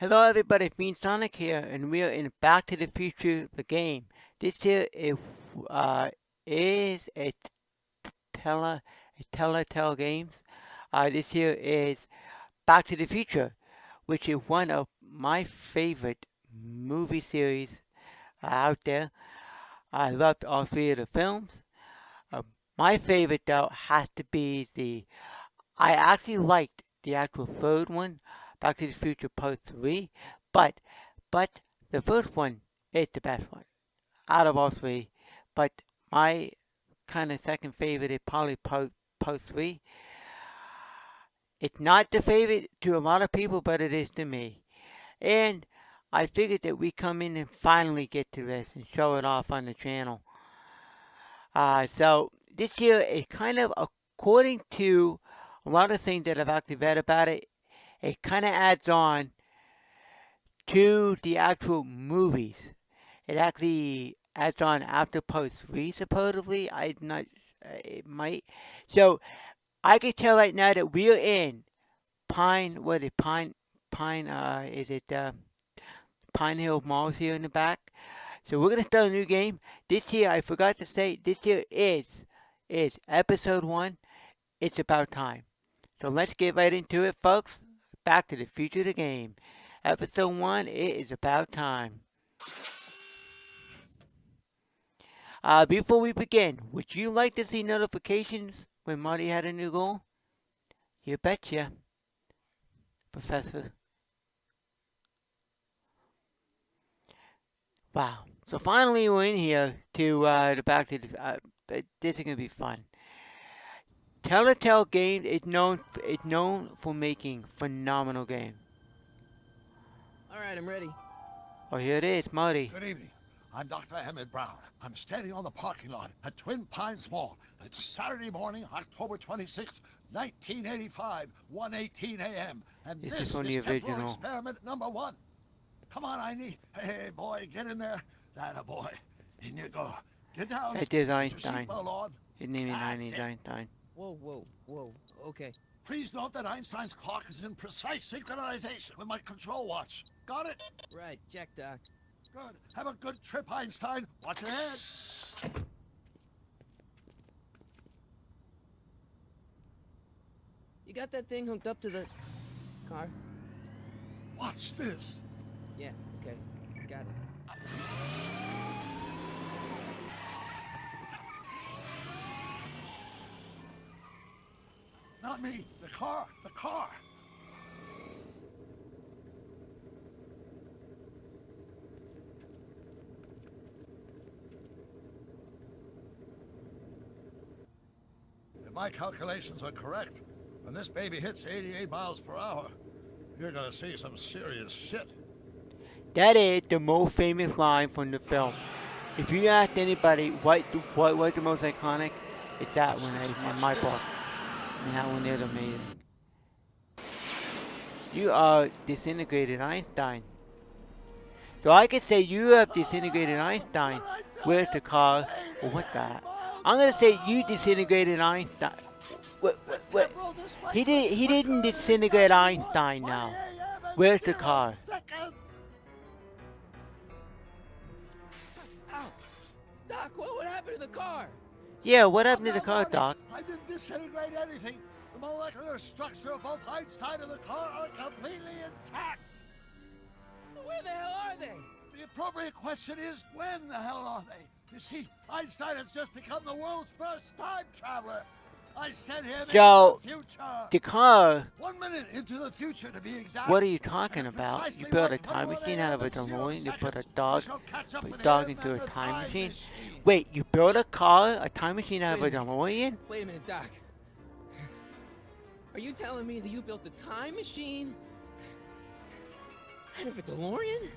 Hello everybody, it's me Sonic here, and we are in Back to the Future, the game. This here uh, is tele, a Telltale Games. This here is Back to the Future, which is one of my favorite movie series out there. I loved all three of the films. Uh, my favorite though has to be I actually liked the actual third one, Back to the Future Part 3, but but the first one is the best one out of all three. But my kind of second favorite is probably Part 3. It's not the favorite to a lot of people, but it is to me. And I figured that we come in and finally get to this and show it off on the channel. So this year is kind of according to a lot of things that I've actually read about it. It kind of adds on to the actual movies. It actually adds on after Part 3, supposedly. I'm not, it might. So I can tell right now that we're in is it, Pine Hill Malls here in the back. So we're going to start a new game. This here, I forgot to say, this here is episode 1. It's about time. So let's get right into it, folks. Back to the Future of the Game. Episode 1, it is about time. Before we begin, would you like to see notifications when Marty had a new goal? You betcha, Professor. Wow. So finally we're in here to back to the, this is gonna be fun. Telltale Games is known for making phenomenal games. All right, I'm ready. Oh, here it is, Marty. Good evening. I'm Dr. Emmett Brown. I'm standing on the parking lot at Twin Pines Mall. It's Saturday morning, October 26th, 1985, 1:18 a.m. And This this is from is the temporal original. experiment number 1. Come on, Einie. Hey, boy, get in there. That a boy. In you go. Get down. It is Put your Einstein. seatbelt on. His name is That's it. Einstein. Whoa, whoa, whoa. Okay. Please note that Einstein's clock is in precise synchronization with my control watch. Got it? Right, check, Doc. Good. Have a good trip, Einstein. Watch your head. You got that thing hooked up to the car? Watch this. Yeah, okay. Got it. Not me. The car. The car. If my calculations are correct, when this baby hits 88 miles per hour, you're gonna see some serious shit. That is the most famous line from the film. If you ask anybody what was the most iconic, it's that one in my book. I mean, that one is amazing. You are disintegrated Einstein. So I could say you have disintegrated Einstein. Where's the car? Or what's that? I'm gonna say you disintegrated Einstein. What? He didn't disintegrate Einstein now. Where's the car? Ow! Doc, what happened to the car? Yeah, what happened to the car, Doc? I didn't disintegrate anything. The molecular structure of both Einstein and the car are completely intact. Where the hell are they? The appropriate question is, when the hell are they? You see, Einstein has just become the world's first time traveler. I sent him So, into the future. the car, 1 minute into the future, to be exact. what are you talking And about? You precisely built a what time 1 machine out of a a.m. DeLorean to put a seconds, dog, we shall catch up put with a dog him into a and the time machine? machine. Wait, you built a car, a time machine out of a Wait a minute. DeLorean? Wait a minute, Doc. Are you telling me that you built a time machine out of a DeLorean?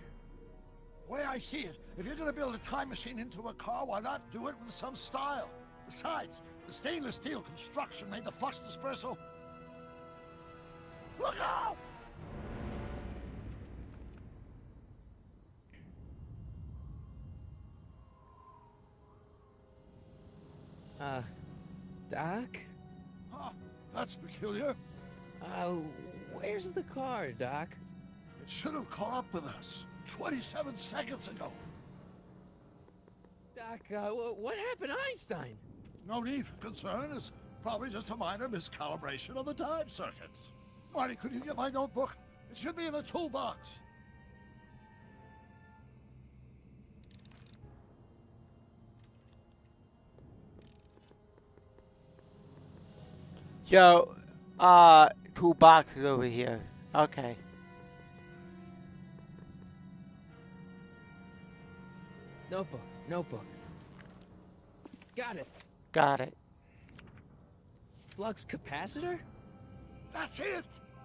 The way I see it, if you're going to build a time machine into a car, why not do it with some style? Besides, the stainless steel construction made the flux dispersal. Look out! Doc? Huh, that's peculiar. Uh, where's the car, Doc? It should have caught up with us 27 seconds ago. Doc, what happened to Einstein? No need for concern. It's probably just a minor miscalibration of the time circuits. Marty, could you get my notebook? It should be in the toolbox. So, two boxes over here. Okay. Notebook. Got it. Got it. Flux capacitor? That's it!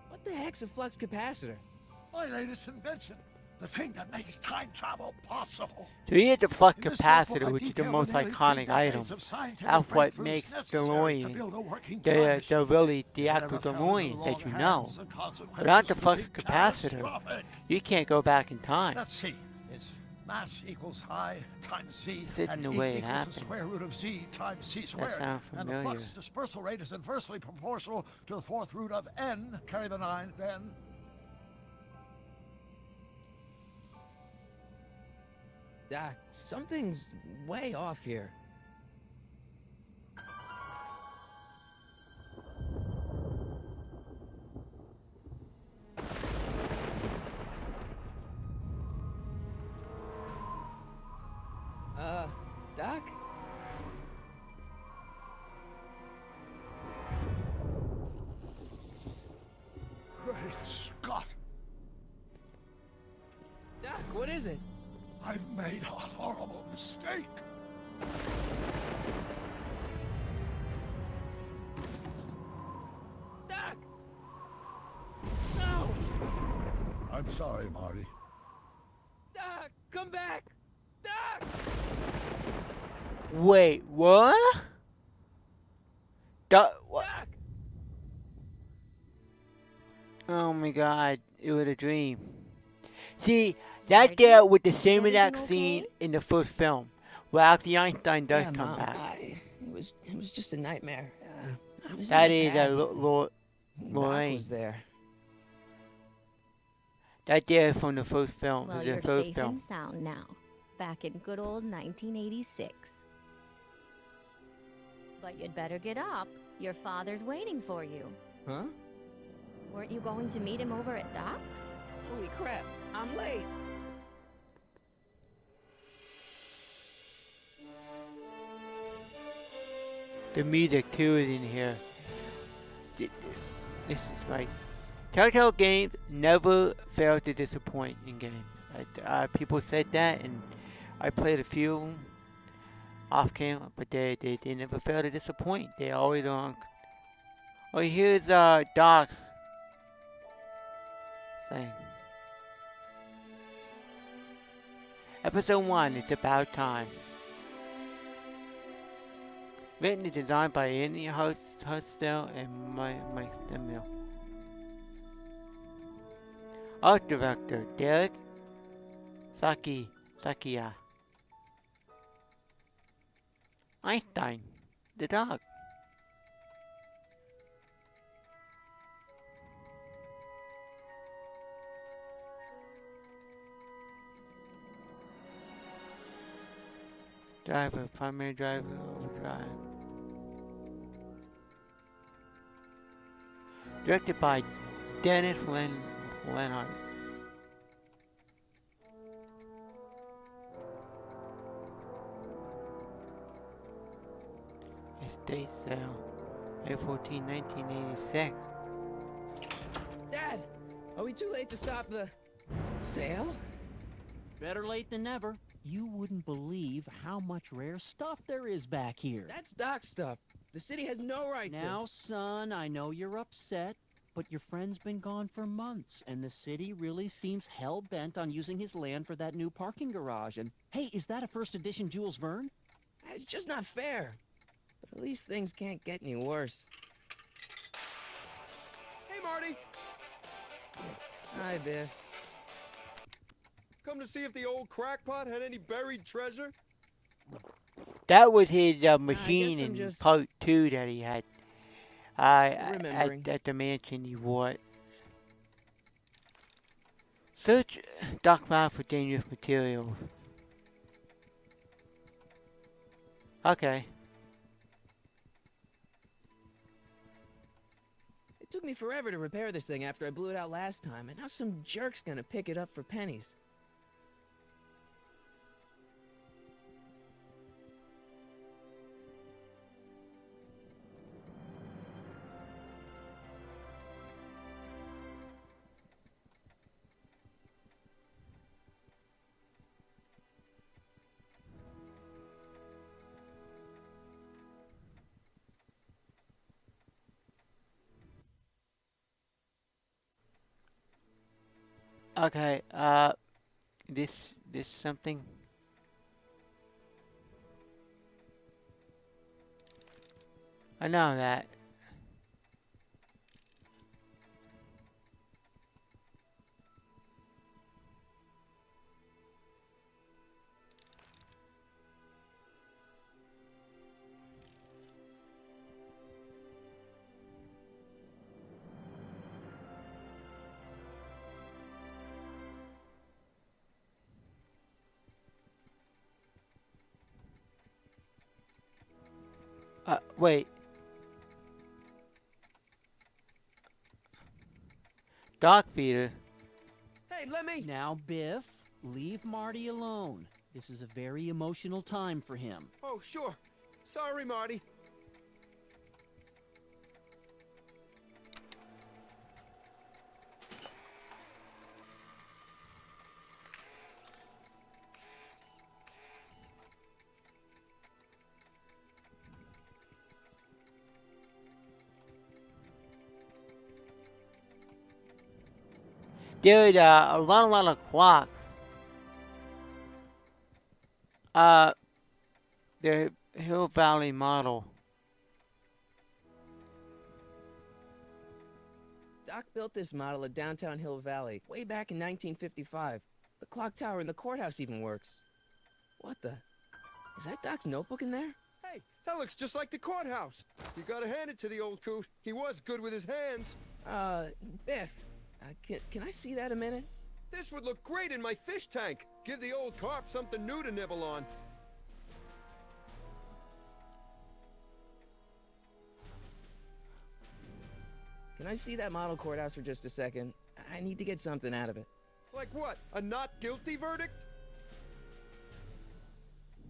What the heck's a flux capacitor? My latest invention. The thing that makes time travel possible. So here's the flux In this capacitor, notebook, I which is the detail most nearly 3 iconic item. decades of scientific That's what breakthroughs makes necessary to DeLorean build a working time the machine. really the It actual never fell into DeLorean the that you wrong know. hands, and consequences Without the could flux be capacitor, catastrophic. you can't go back in time. Let's see. It's mass equals I times Z, It's in and the E way it equals happened. the square root of Z times C squared. sounds And the familiar. flux dispersal rate is inversely proportional to the 4th root of N. Carry the 9, then. Doc, something's way off here. Doc? Great Scott! Doc, what is it? I've made a horrible mistake. Doc! No! I'm sorry, Marty. Doc, come back! Doc! Wait, what? What? Doc! Oh my god, it was a dream. See, that there with the same exact everything scene okay? in the first film, where after Einstein does Yeah, come Mom, back. it was just a nightmare. I was in That the is past. Lord. Doc Lorraine. was there. That there is from the first film. Well, the you're first safe film. and sound now. Back in good old 1986. But you'd better get up. Your father's waiting for you. Huh? Weren't you going to meet him over at Doc's? Holy crap, I'm late. The music too is in here. This is right. Telltale Games never fail to disappoint in games. People said that, and I played a few of them off camera, but they never fail to disappoint. They always on. Oh, here's Doc's thing. Episode 1. It's about time. Written and designed by Andy Hustel and Mike Stemmill. Art director Derek Sakia. Einstein, the dog. Driver, primary driver, overdrive. Directed by Dennis Leonard. Estate sale, May 14, 1986. Dad, are we too late to stop the sale? Better late than never. You wouldn't believe how much rare stuff there is back here. That's Doc stuff. The city has no right Now, son, I know you're upset, but your friend's been gone for months, and the city really seems hell-bent on using his land for that new parking garage. And, hey, is that a first edition Jules Verne? to. It's just not fair. But at least things can't get any worse. Hey, Marty. Hi, Biff. Come to see if the old crackpot had any buried treasure? That was his machine I'm in just part 2 that he had. remembering. At the mansion he wore it. Search Doc Map for dangerous materials. Okay. It took me forever to repair this thing after I blew it out last time, and now some jerk's gonna pick it up for pennies. Okay, this something. I know that. Wait. Doc feeder. Hey, let me. Now, Biff, leave Marty alone. This is a very emotional time for him. Oh, sure. Sorry, Marty. Dude, a lot of clocks. The Hill Valley model. Doc built this model at downtown Hill Valley way back in 1955. The clock tower in the courthouse even works. What the? Is that Doc's notebook in there? Hey, that looks just like the courthouse. You gotta hand it to the old coot. He was good with his hands. Biff, can I see that a minute? This would look great in my fish tank. Give the old carp something new to nibble on. Can I see that model courthouse for just a second? I need to get something out of it. Like what? A not guilty verdict?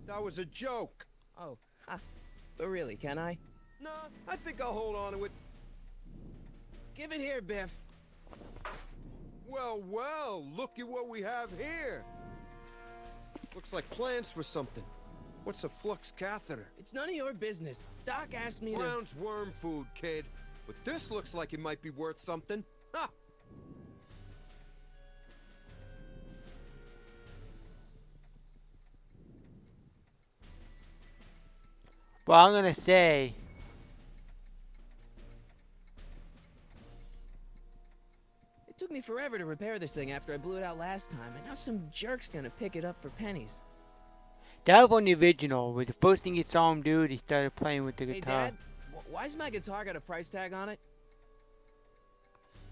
That was a joke. Oh, ha. But really, can I? Nah, I think I'll hold on to it. Give it here, Biff. Well, well, look at what we have here. Looks like plans for something. What's a flux catheter? It's none of your business. Doc asked me to... Brown's worm food, kid. But this looks like it might be worth something. Ha! Well, I'm gonna say. It took me forever to repair this thing after I blew it out last time, and now some jerk's gonna pick it up for pennies. That was on the original. Was the first thing you saw him do, he started playing with the Hey, guitar. Dad, why's my guitar got a price tag on it?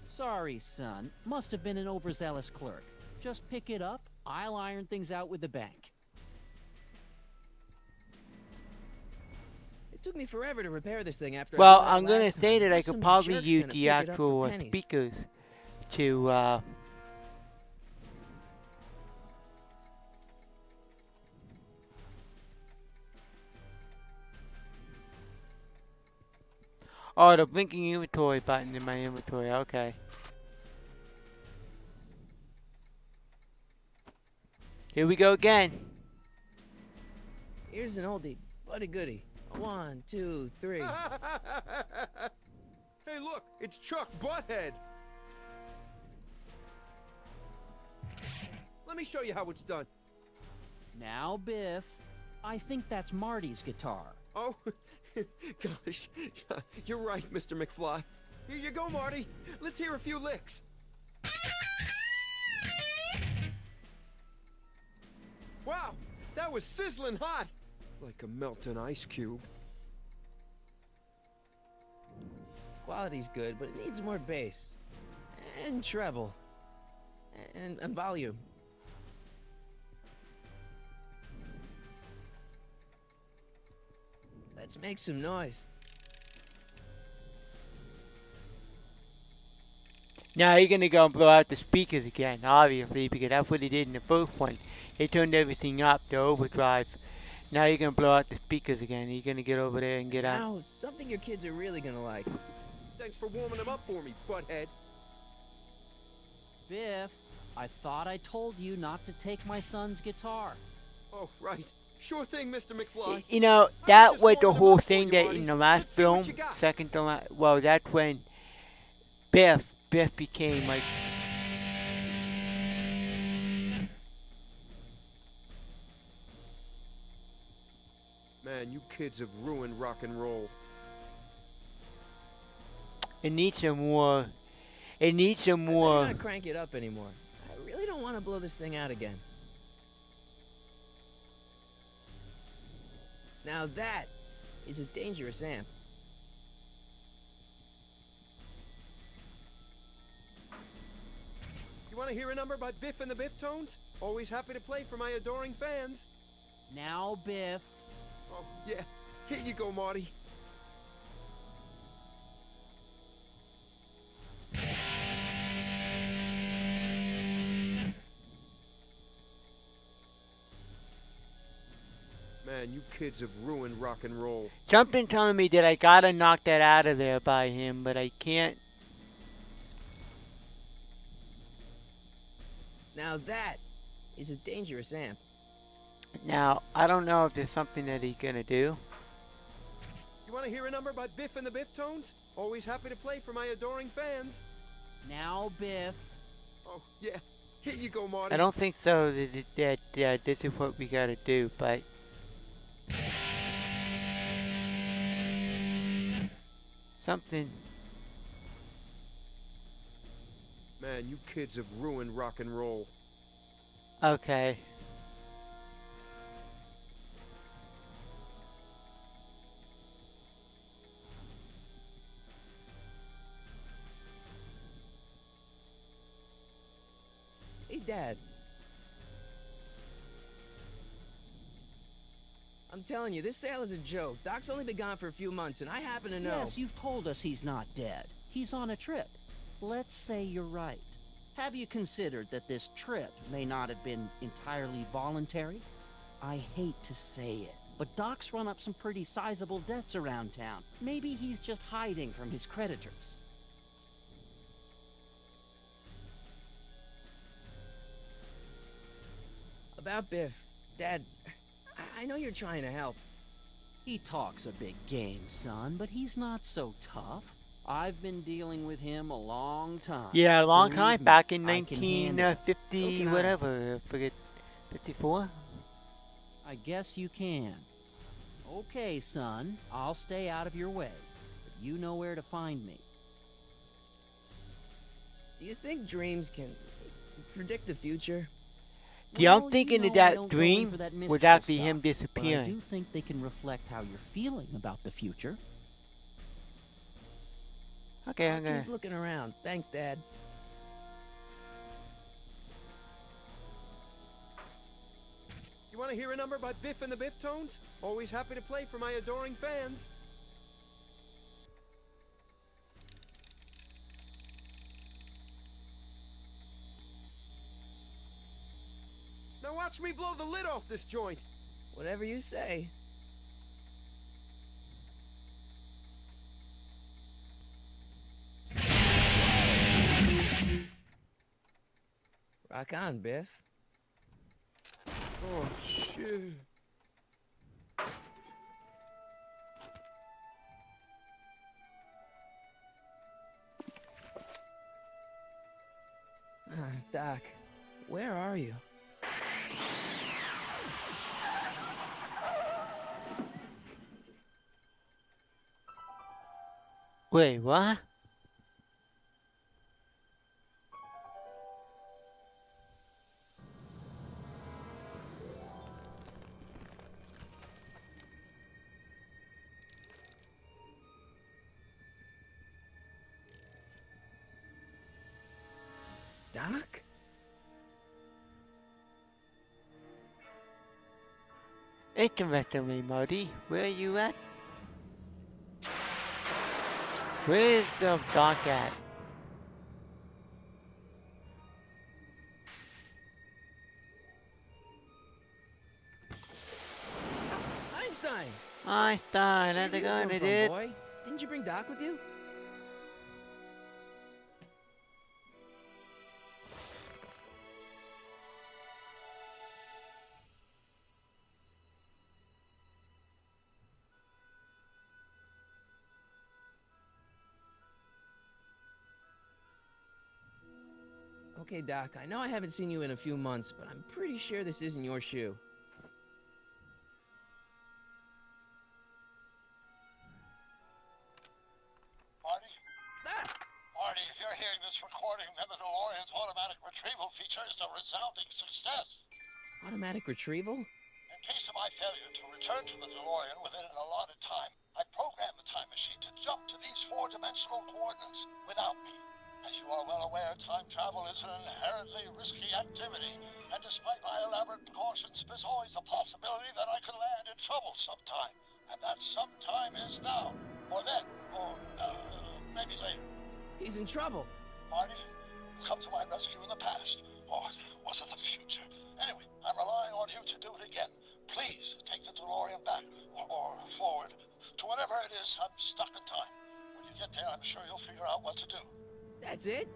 Sorry, son. Must have been an overzealous clerk. Just pick it up. I'll iron things out with the bank. It took me forever to repair this thing after Well, I blew it out I'm gonna last say time. that I Now could some probably jerk's use gonna the pick it up for actual pennies. speakers to Oh, the blinking inventory button in my inventory, okay. Here we go again. Here's an oldie, but a goodie. 1, 2, 3. Hey, look, it's Chuck Butthead. Let me show you how it's done. Now, Biff, I think that's Marty's guitar. Oh, gosh, you're right, Mr. McFly. Here you go, Marty. Let's hear a few licks. Wow, that was sizzling hot, like a melting ice cube. Quality's good, but it needs more bass. And treble. and volume. Let's make some noise. Now you're gonna go and blow out the speakers again, obviously, because that's what he did in the first one. He turned everything up to overdrive. Now you're gonna blow out the speakers again. You're gonna get over there and get out. Now, something your kids are really gonna like. Thanks for warming them up for me, butthead. Biff, I thought I told you not to take my son's guitar. Oh, right. Sure thing, Mr. McFly. You know, I that was just was the warming 'em whole up for thing you, that Marty. in the last Let's see what film, you got. second to last, well, that's when Biff became like, Man, you kids have ruined rock and roll. it needs some more, it needs some I better more, not crank it up anymore. I really don't want to blow this thing out again. Now that is a dangerous amp. You want to hear a number by Biff and the Biff Tones? Always happy to play for my adoring fans. Now, Biff. Oh, yeah. Here you go, Marty. Man, you kids have ruined rock and roll. something telling me that I gotta knock that out of there by him, but I can't. Now that is a dangerous amp. Now, I don't know if there's something that he's gonna do. You want to hear a number by Biff and the Biff Tones? Always happy to play for my adoring fans. Now, Biff. Oh, yeah. Here you go, Marty. I don't think so that this is what we gotta do, but something. Man, you kids have ruined rock and roll. Okay. Hey, Dad. I'm telling you, this sale is a joke. Doc's only been gone for a few months, and I happen to know. Yes, you've told us he's not dead. He's on a trip. Let's say you're right. Have you considered that this trip may not have been entirely voluntary? I hate to say it, but Doc's run up some pretty sizable debts around town. Maybe he's just hiding from his creditors. About Biff, Dad, I know you're trying to help. He talks a big game, son, but he's not so tough. I've been dealing with him a long time. Yeah, a long Believe time, me, back in I can handle it. 1950, So can I. whatever, I forget, 54? I guess you can. Okay, son, I'll stay out of your way, but you know where to find me. Do you think dreams can predict the future? Yeah, I'm Well, thinking you that know I that don't go in dream for that was mystical actually him stuff, but I disappearing. do think they can reflect how you're feeling about the future. Okay, I'll I'm gonna. keep looking around. Thanks, Dad. You want to hear a number by Biff and the Biff Tones? Always happy to play for my adoring fans. Now watch me blow the lid off this joint. Whatever you say. Rock on, Biff. Oh, shit. Doc, where are you? Wait, what? Doc? Interestingly, Marty, where are you at? Where's the dock at? Einstein! Einstein, how's Where'd it you going, come from, idiot? boy? Didn't you bring Doc with you? Okay, Doc, I know I haven't seen you in a few months, but I'm pretty sure this isn't your shoe. Marty? Ah! Marty, if you're hearing this recording, then the DeLorean's automatic retrieval feature is a resounding success. Automatic retrieval? In case of my failure to return to the DeLorean within an allotted time, I programmed the time machine to jump to these four-dimensional coordinates without me. As you are well aware, time travel is an inherently risky activity, and despite my elaborate precautions, there's always a possibility that I could land in trouble sometime. And that sometime is now, or then, or maybe later. He's in trouble. Marty, you come to my rescue in the past, or was it the future? Anyway, I'm relying on you to do it again. Please take the DeLorean back, or forward, to whatever it is. I'm stuck in time. When you get there, I'm sure you'll figure out what to do. That's it?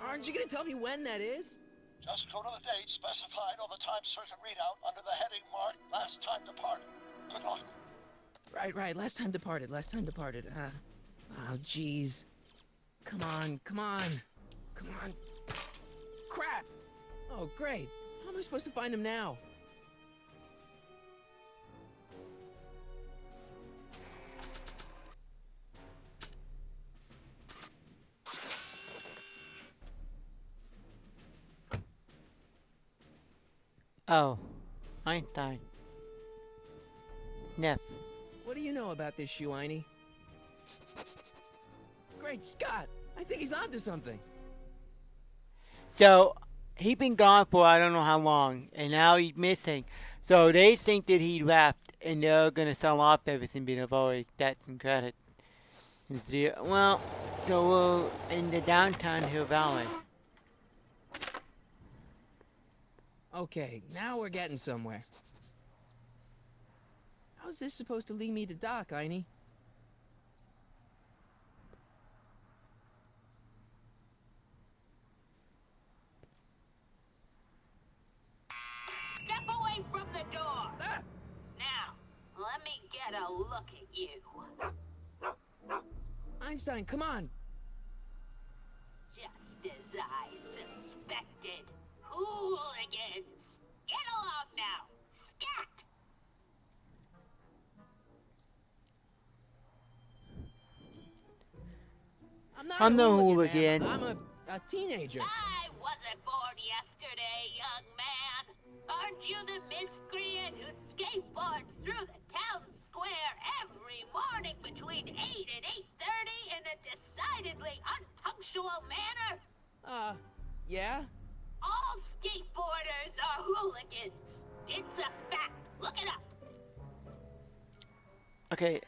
Aren't you gonna tell me when that is? Just go to the date specified on the time circuit readout under the heading marked Last Time Departed. Good luck. Right. Last time departed. Oh, jeez. Come on. Crap! Oh, great. How am I supposed to find him now? Oh, Einstein. Neff. What do you know about this shoe, Einie? Great Scott! I think he's onto something. So, he been gone for I don't know how long, and now he's missing. So they think that he left, and they're gonna sell off everything because of all his debts and credit. Well, so we're in the downtown Hill Valley. Okay, now we're getting somewhere. How's this supposed to lead me to Doc, Einie? Step away from the door. Ah! Now, let me get a look at you. Einstein, come on! Just as I suspected. Hooligans! Get along now! Scat! I'm not I'm a the hooligan, hooligan. man. I'm a teenager. I wasn't born yesterday, young man. Aren't you the miscreant who skateboards through the town square every morning between 8 and 8:30 in a decidedly unpunctual manner? Yeah? All skateboarders are hooligans. It's a fact. Look it up. Okay,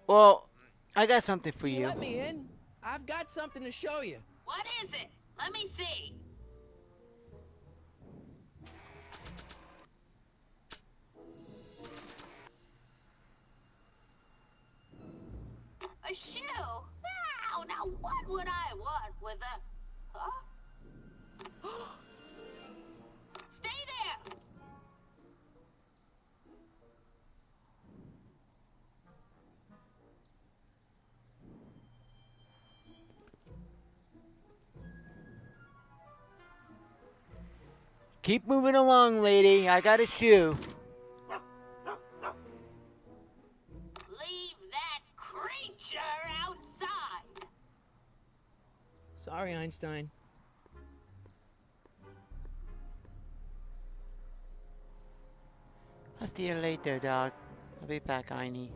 well, I got something for You you. let me in? I've got something to show you. What is it? Let me see. A shoe? Wow, now what would I want with a... Huh? Stay there! Keep moving along, lady. I got a shoe. Leave that creature outside! Sorry, Einstein. I'll see you later, dog. I'll be back, Einie.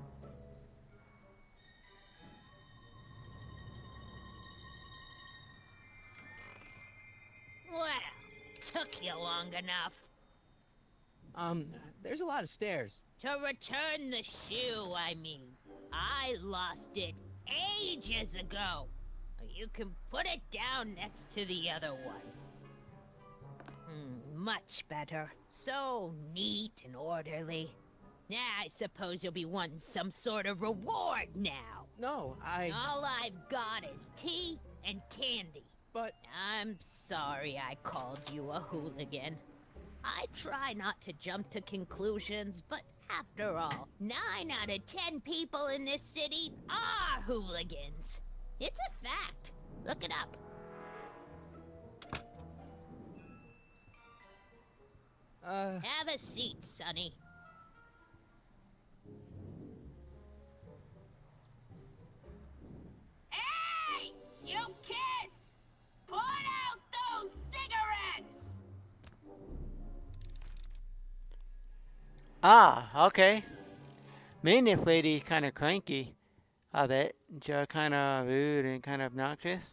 Well, took you long enough. There's a lot of stairs. To return the shoe, I mean. I lost it ages ago. You can put it down next to the other one. Much better. So neat and orderly. I suppose you'll be wanting some sort of reward now. No, All I've got is tea and candy. But... I'm sorry I called you a hooligan. I try not to jump to conclusions, but after all, 9 out of 10 people in this city are hooligans. It's a fact. Look it up. Have a seat, Sonny. Hey! You kids! Put out those cigarettes! Ah, okay. Maintenance lady kind of cranky. I bet. Just kind of rude and kind of obnoxious.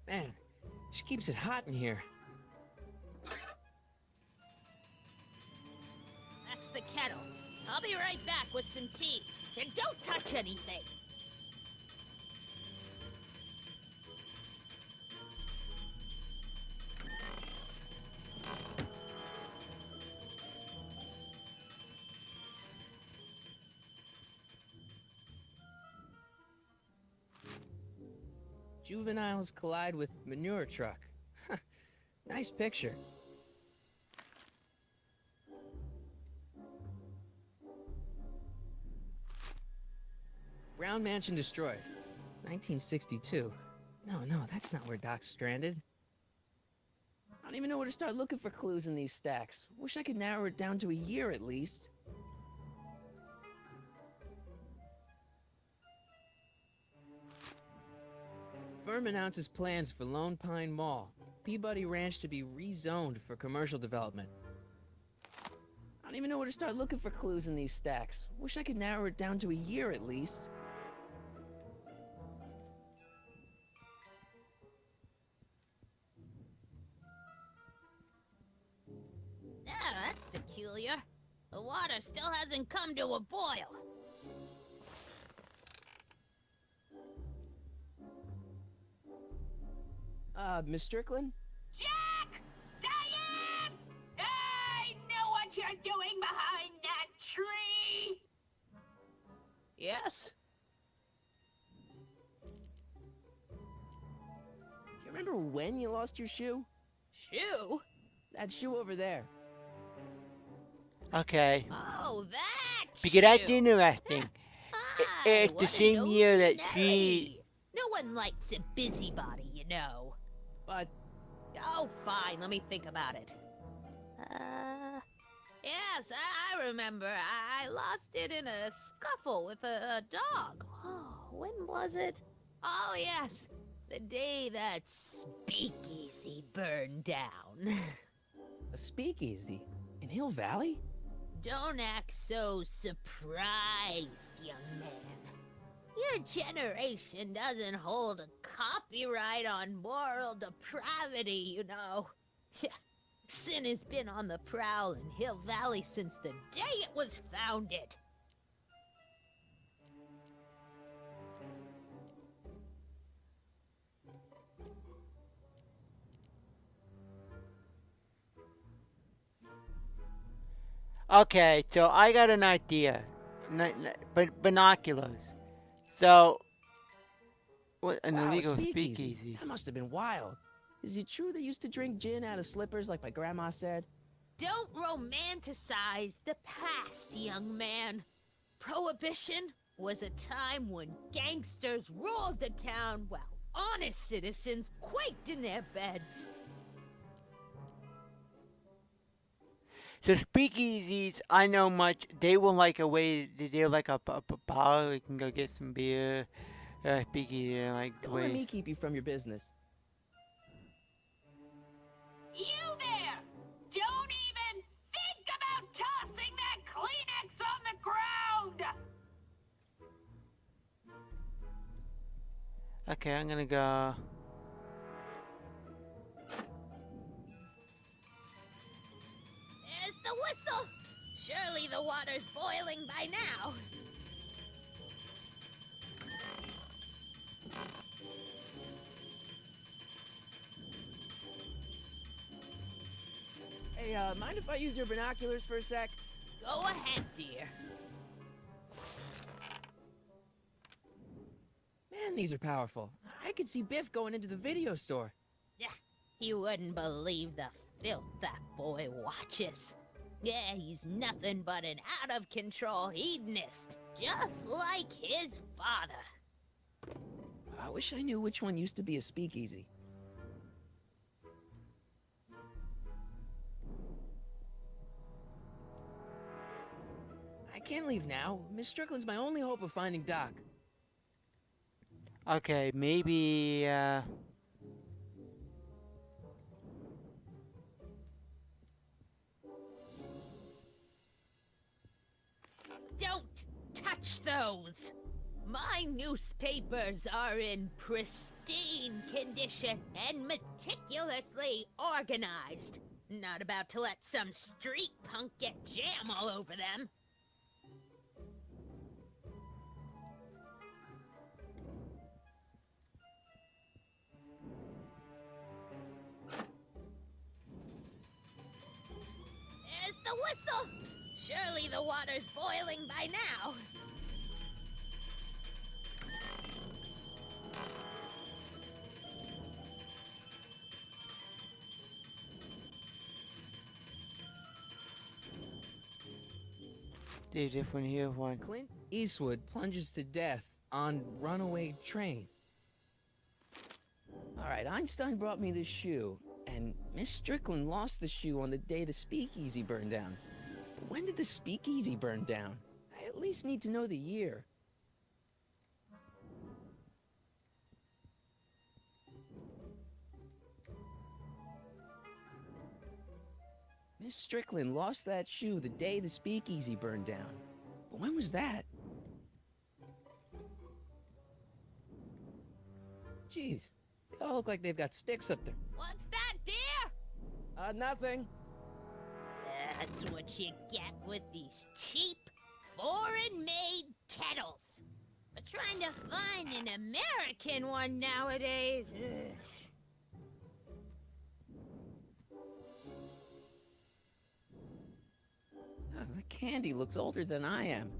Man, she keeps it hot in here. That's the kettle. I'll be right back with some tea. And don't touch anything. Juveniles collide with manure truck. Nice picture. Brown Mansion destroyed. 1962. No, that's not where Doc's stranded. I don't even know where to start looking for clues in these stacks. Wish I could narrow it down to a year at least. Firm announces plans for Lone Pine Mall. Peabody Ranch to be rezoned for commercial development. I don't even know where to start looking for clues in these stacks. Wish I could narrow it down to a year at least. Yeah, that's peculiar. The water still hasn't come to a boil. Miss Strickland? Jack! Diane! I know what you're doing behind that tree! Yes? Do you remember when you lost your shoe? Shoe? That shoe over there. Okay. Oh, that Because that's shoe. interesting. Hi, It's the what a same year that nosy she... Nelly. No one likes a busybody, you know. But Oh, fine, let me think about it. Yes, I remember. I lost it in a scuffle with a dog. Oh, when was it? Oh, yes, the day that speakeasy burned down. a speakeasy in Hill Valley? Don't act so surprised, young man. Your generation doesn't hold a copyright on moral depravity, you know. Sin has been on the prowl in Hill Valley since the day it was founded. Okay, so I got an idea. But binoculars. So, what an Wow, a illegal speakeasy. That must have been wild. Is it true they used to drink gin out of slippers like my grandma said? Don't romanticize the past, young man. Prohibition was a time when gangsters ruled the town while honest citizens quaked in their beds. So speakeasies, I know much. They were like a way. They're like a bar. You can go get some beer. Speakeasy, like the Don't let way. me keep you from your business. You there! Don't even think about tossing that Kleenex on the ground! Okay, I'm gonna go. the whistle! Surely the water's boiling by now. Hey, mind if I use your binoculars for a sec? Go ahead, dear. Man, these are powerful. I could see Biff going into the video store. You wouldn't believe the filth that boy watches. Yeah, he's nothing but an out-of-control hedonist, just like his father. I wish I knew which one used to be a speakeasy. I can't leave now. Miss Strickland's my only hope of finding Doc. Okay, maybe, Don't touch those! My newspapers are in pristine condition and meticulously organized. Not about to let some street punk get jam all over them. There's the whistle! Surely the water's boiling by now. there's this one here, one. Clint Eastwood plunges to death on runaway train. Alright, Einstein brought me this shoe, and Miss Strickland lost the shoe on the day the speakeasy burned down. But when did the speakeasy burn down? I at least need to know the year. Miss Strickland lost that shoe the day the speakeasy burned down. But when was that? Jeez, they all look like they've got sticks up there. What's that, dear? Nothing. That's what you get with these cheap, foreign-made kettles. But trying to find an American one nowadays... ugh. The candy looks older than I am.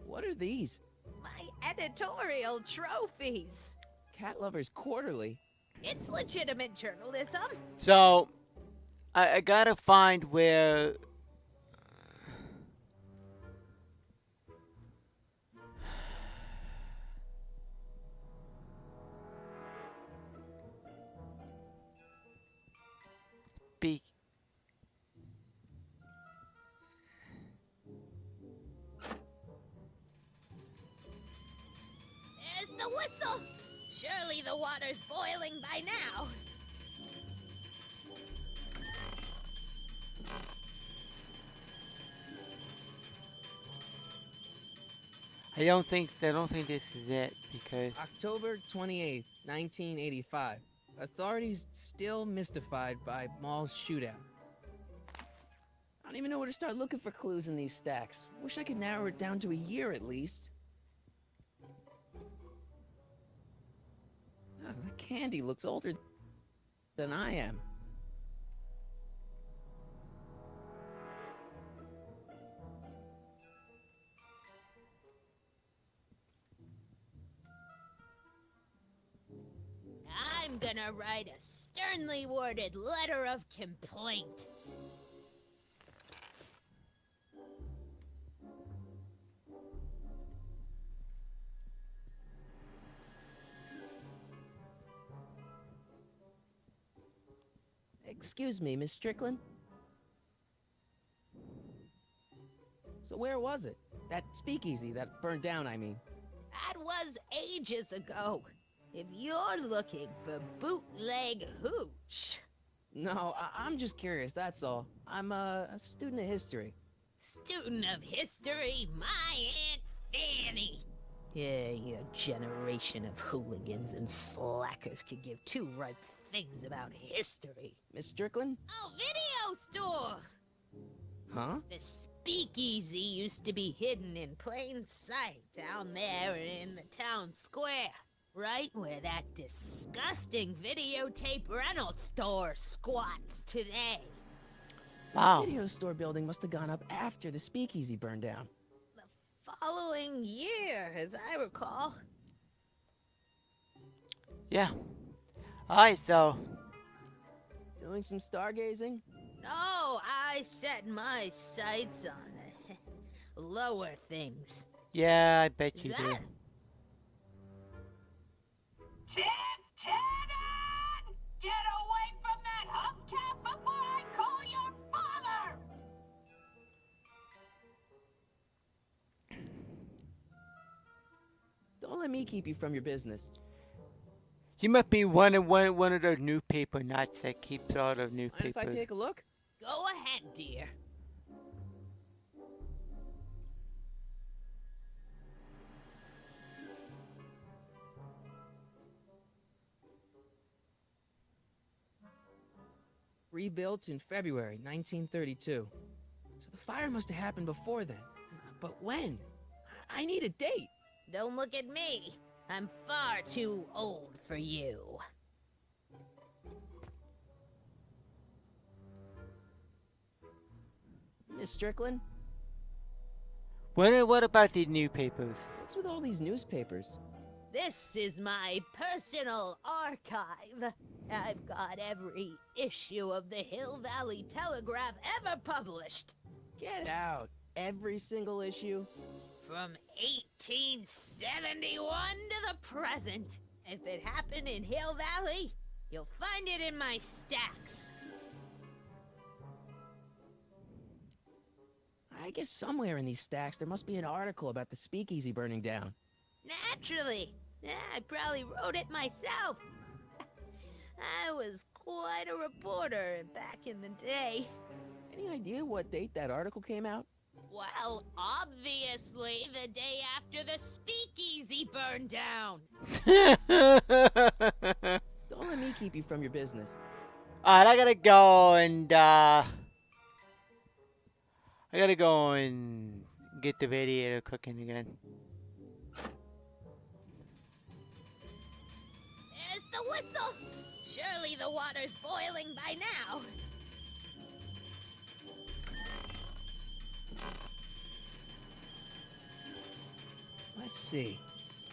What are these? My editorial trophies. Cat Lovers Quarterly? It's legitimate journalism. So, I gotta find where... Speak... There's the whistle. Surely the water's boiling by now. I don't think this is it, because... October 28th, 1985. Authorities still mystified by mall shootout. I don't even know where to start looking for clues in these stacks. Wish I could narrow it down to a year at least. The candy looks older than I am. I'm gonna write a sternly worded letter of complaint. Excuse me, Miss Strickland? So where was it? That speakeasy that burned down, I mean. That was ages ago. If you're looking for bootleg hooch. No, I'm just curious, that's all. I'm a student of history. Student of history, my Aunt Fanny. Yeah, your generation of hooligans and slackers could give two ripe figs about history. Miss Strickland? Oh, video store! Huh? The speakeasy used to be hidden in plain sight down there in the town square. Right where that disgusting videotape rental store squats today. Wow. The video store building must have gone up after the speakeasy burned down. The following year, as I recall. Yeah. Alright, so. Doing some stargazing? No, I set my sights on lower things. Yeah, I bet Is you that... do. Tintin! Get away from that hubcap before I call your father! Don't let me keep you from your business. You must be one of those newspaper nuts that keeps all the Mind if I newspapers. take a look? Go ahead, dear. Rebuilt in February 1932. So the fire must have happened before then. But when? I need a date. Don't look at me. I'm far too old for you. Miss Strickland? What about these newspapers? What's with all these newspapers? This is my personal archive. I've got every issue of the Hill Valley Telegraph ever published. Get out. Every single issue? From 1871 to the present. If it happened in Hill Valley, you'll find it in my stacks. I guess somewhere in these stacks there must be an article about the speakeasy burning down. Naturally. Yeah, I probably wrote it myself. I was quite a reporter back in the day. Any idea what date that article came out? Well, obviously the day after the speakeasy burned down. Don't let me keep you from your business. Alright, I gotta go and get the radiator cooking again. There's the whistle. Surely the water's boiling by now. Let's see.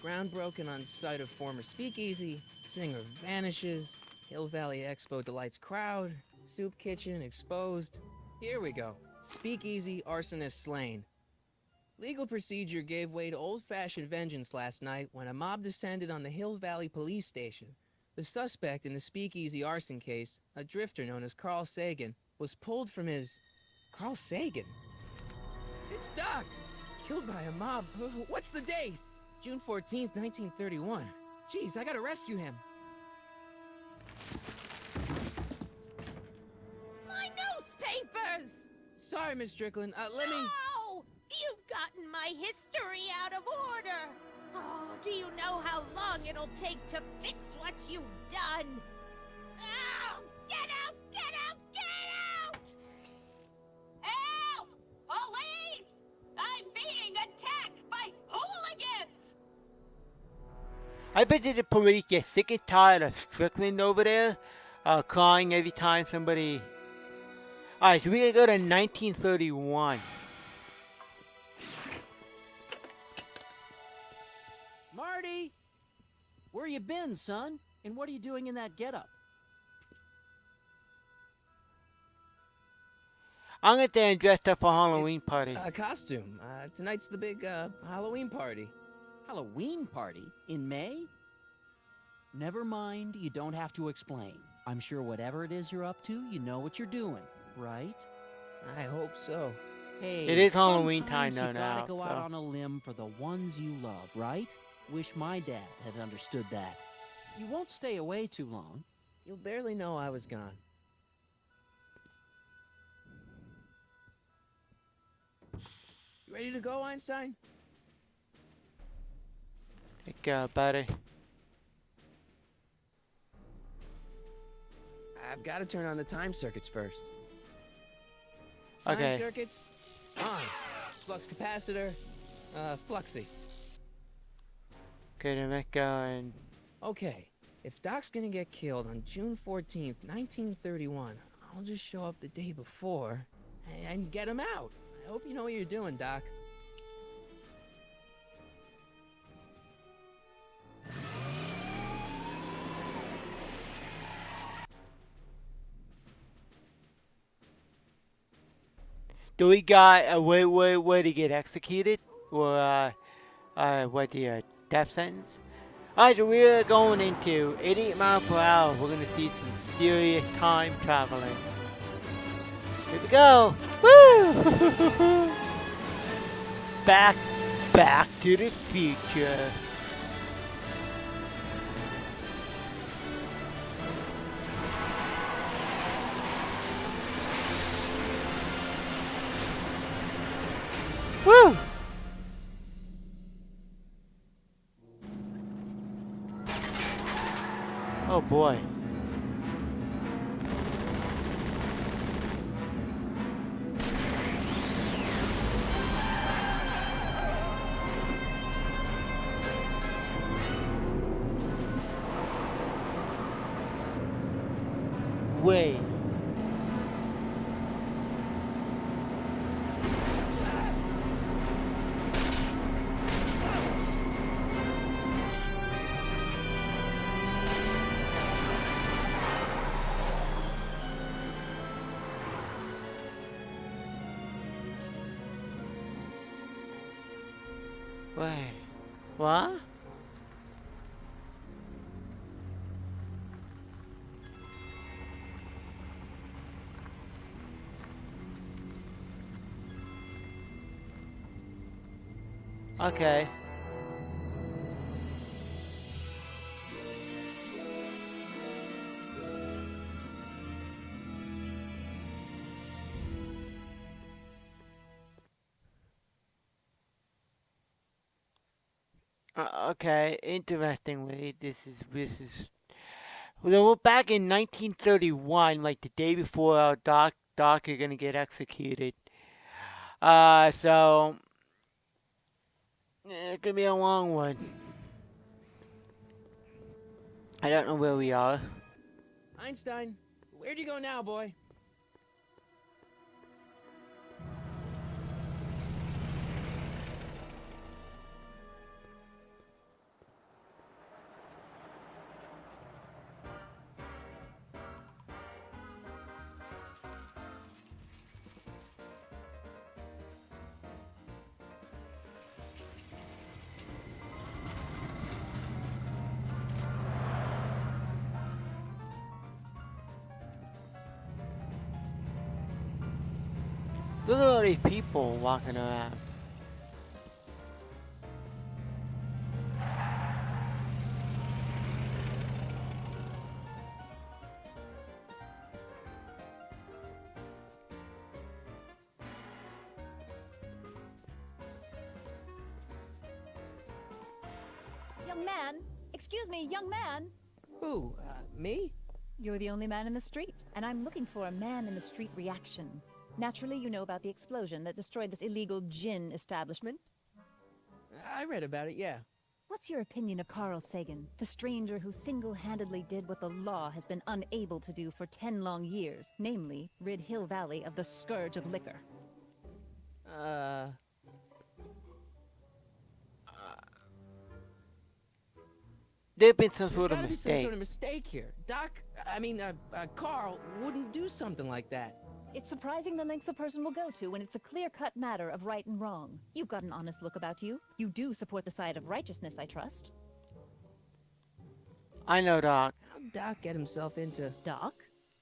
Ground broken on site of former speakeasy. Singer vanishes. Hill Valley Expo delights crowd. Soup kitchen exposed. Here we go. Speakeasy arsonist slain. Legal procedure gave way to old-fashioned vengeance last night when a mob descended on the Hill Valley police station. The suspect in the speakeasy arson case, a drifter known as Carl Sagan, was pulled from his... Carl Sagan? It's Doc! Killed by a mob. What's the date? June 14th, 1931. Jeez, I gotta rescue him. My newspapers! Sorry, Miss Strickland. Let me... No! You've gotten my history out of order! Oh, do you know how long it'll take to fix what you've done? Oh, get out! Get out! Get out! Help! Police! I'm being attacked by hooligans! I bet that the police get sick and tired of Strickland over there, crying every time somebody... Alright, so we gotta go to 1931. Marty! Where you been, son? And what are you doing in that getup? I'm gonna get dressed up for Halloween It's party. a costume. Tonight's the big, Halloween party. Halloween party? In May? Never mind, you don't have to explain. I'm sure whatever it is you're up to, you know what you're doing, right? I hope so. Hey, It is Halloween time sometimes though you gotta now, go out so. on a limb for the ones you love, right? Wish my dad had understood that. You won't stay away too long. You'll barely know I was gone. You ready to go, Einstein? Take care, buddy. I've got to turn on the time circuits first. Time Okay. circuits on. Flux capacitor, fluxy. Okay, then let's go and Okay, if Doc's gonna get killed on June 14th, 1931, I'll just show up the day before and get him out. I hope you know what you're doing, Doc. do we got a way to get executed or what the death sentence? Alright, so we're going into 88 miles per hour. We're gonna see some serious time traveling. Here we go! Woo! Back to the future. Woo! Oh boy. Wait. Wait. What? Okay. Okay, interestingly, this is well, back in 1931, like the day before our Doc are gonna get executed. So it could be a long one. I don't know where we are. Einstein, where'd you go now, boy? Look at all these people walking around. Young man! Excuse me, young man! Who, me? You're the only man in the street, and I'm looking for a man in the street reaction. Naturally, you know about the explosion that destroyed this illegal gin establishment. I read about it, yeah. What's your opinion of Carl Sagan, the stranger who single-handedly did what the law has been unable to do for 10 long years, namely, rid Hill Valley of the scourge of liquor? There've been some There's sort of gotta be some mistake. sort of mistake here. Carl wouldn't do something like that. It's surprising the lengths a person will go to when it's a clear-cut matter of right and wrong. You've got an honest look about you. You do support the side of righteousness, I trust. I know, Doc. How'd Doc get himself into... Doc?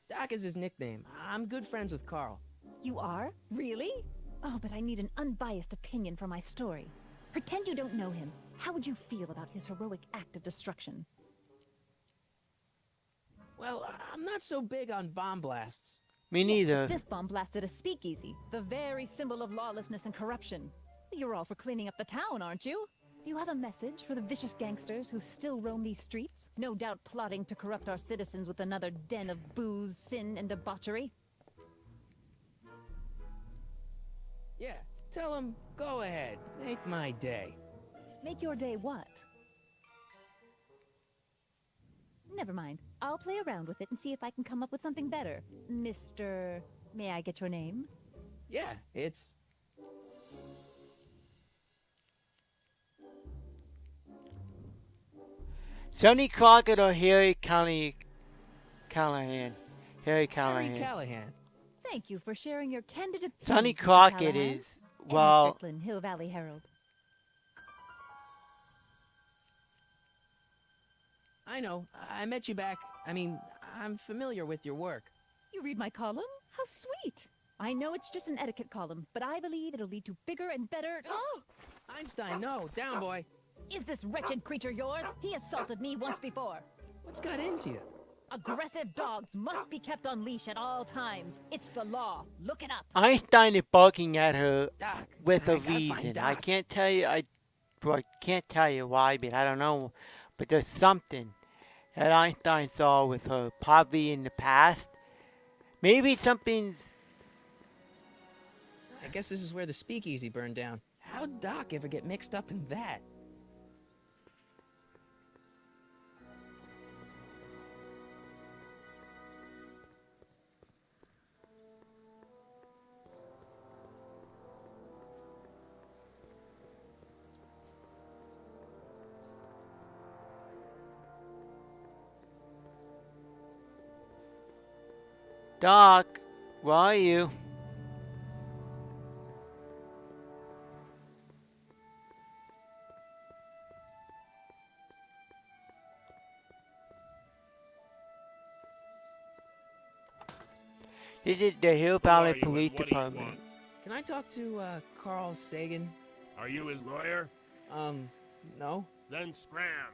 Doc is his nickname. I'm good friends with Carl. You are? Really? Oh, but I need an unbiased opinion for my story. Pretend you don't know him. How would you feel about his heroic act of destruction? Well, I'm not so big on bomb blasts. Me Yes, neither. but this bomb blasted a speakeasy, the very symbol of lawlessness and corruption. You're all for cleaning up the town, aren't you? Do you have a message for the vicious gangsters who still roam these streets? No doubt plotting to corrupt our citizens with another den of booze, sin, and debauchery. Yeah, tell them, go ahead, make my day. Make your day what? Never mind. I'll play around with it and see if I can come up with something better. Mr. May I get your name? Yeah, it's... Sonny Crockett or Harry Callahan? Harry Callahan. Harry Callahan. Thank you for sharing your candid opinions, Sonny Mr. Crockett Callahan. is, Anne well, Strickland, Hill Valley Herald. I know, I met you back. I'm familiar with your work. You read my column? How sweet! I know it's just an etiquette column, but I believe it'll lead to bigger and better... Oh! Einstein, no, down, boy. Is this wretched creature yours? He assaulted me once before. What's got into you? Aggressive dogs must be kept on leash at all times. It's the law. Look it up. Einstein is barking at her Doc, with I a gotta find reason. I Doc. can't tell you. I can't tell you why, but I don't know. But there's something that Einstein saw with her, probably in the past. Maybe something's. I guess this is where the speakeasy burned down. How'd Doc ever get mixed up in that? Doc, where are you? This is the Hill Valley are you and Police what do you Department. want? Can I talk to, Carl Sagan? Are you his lawyer? No? Then scram.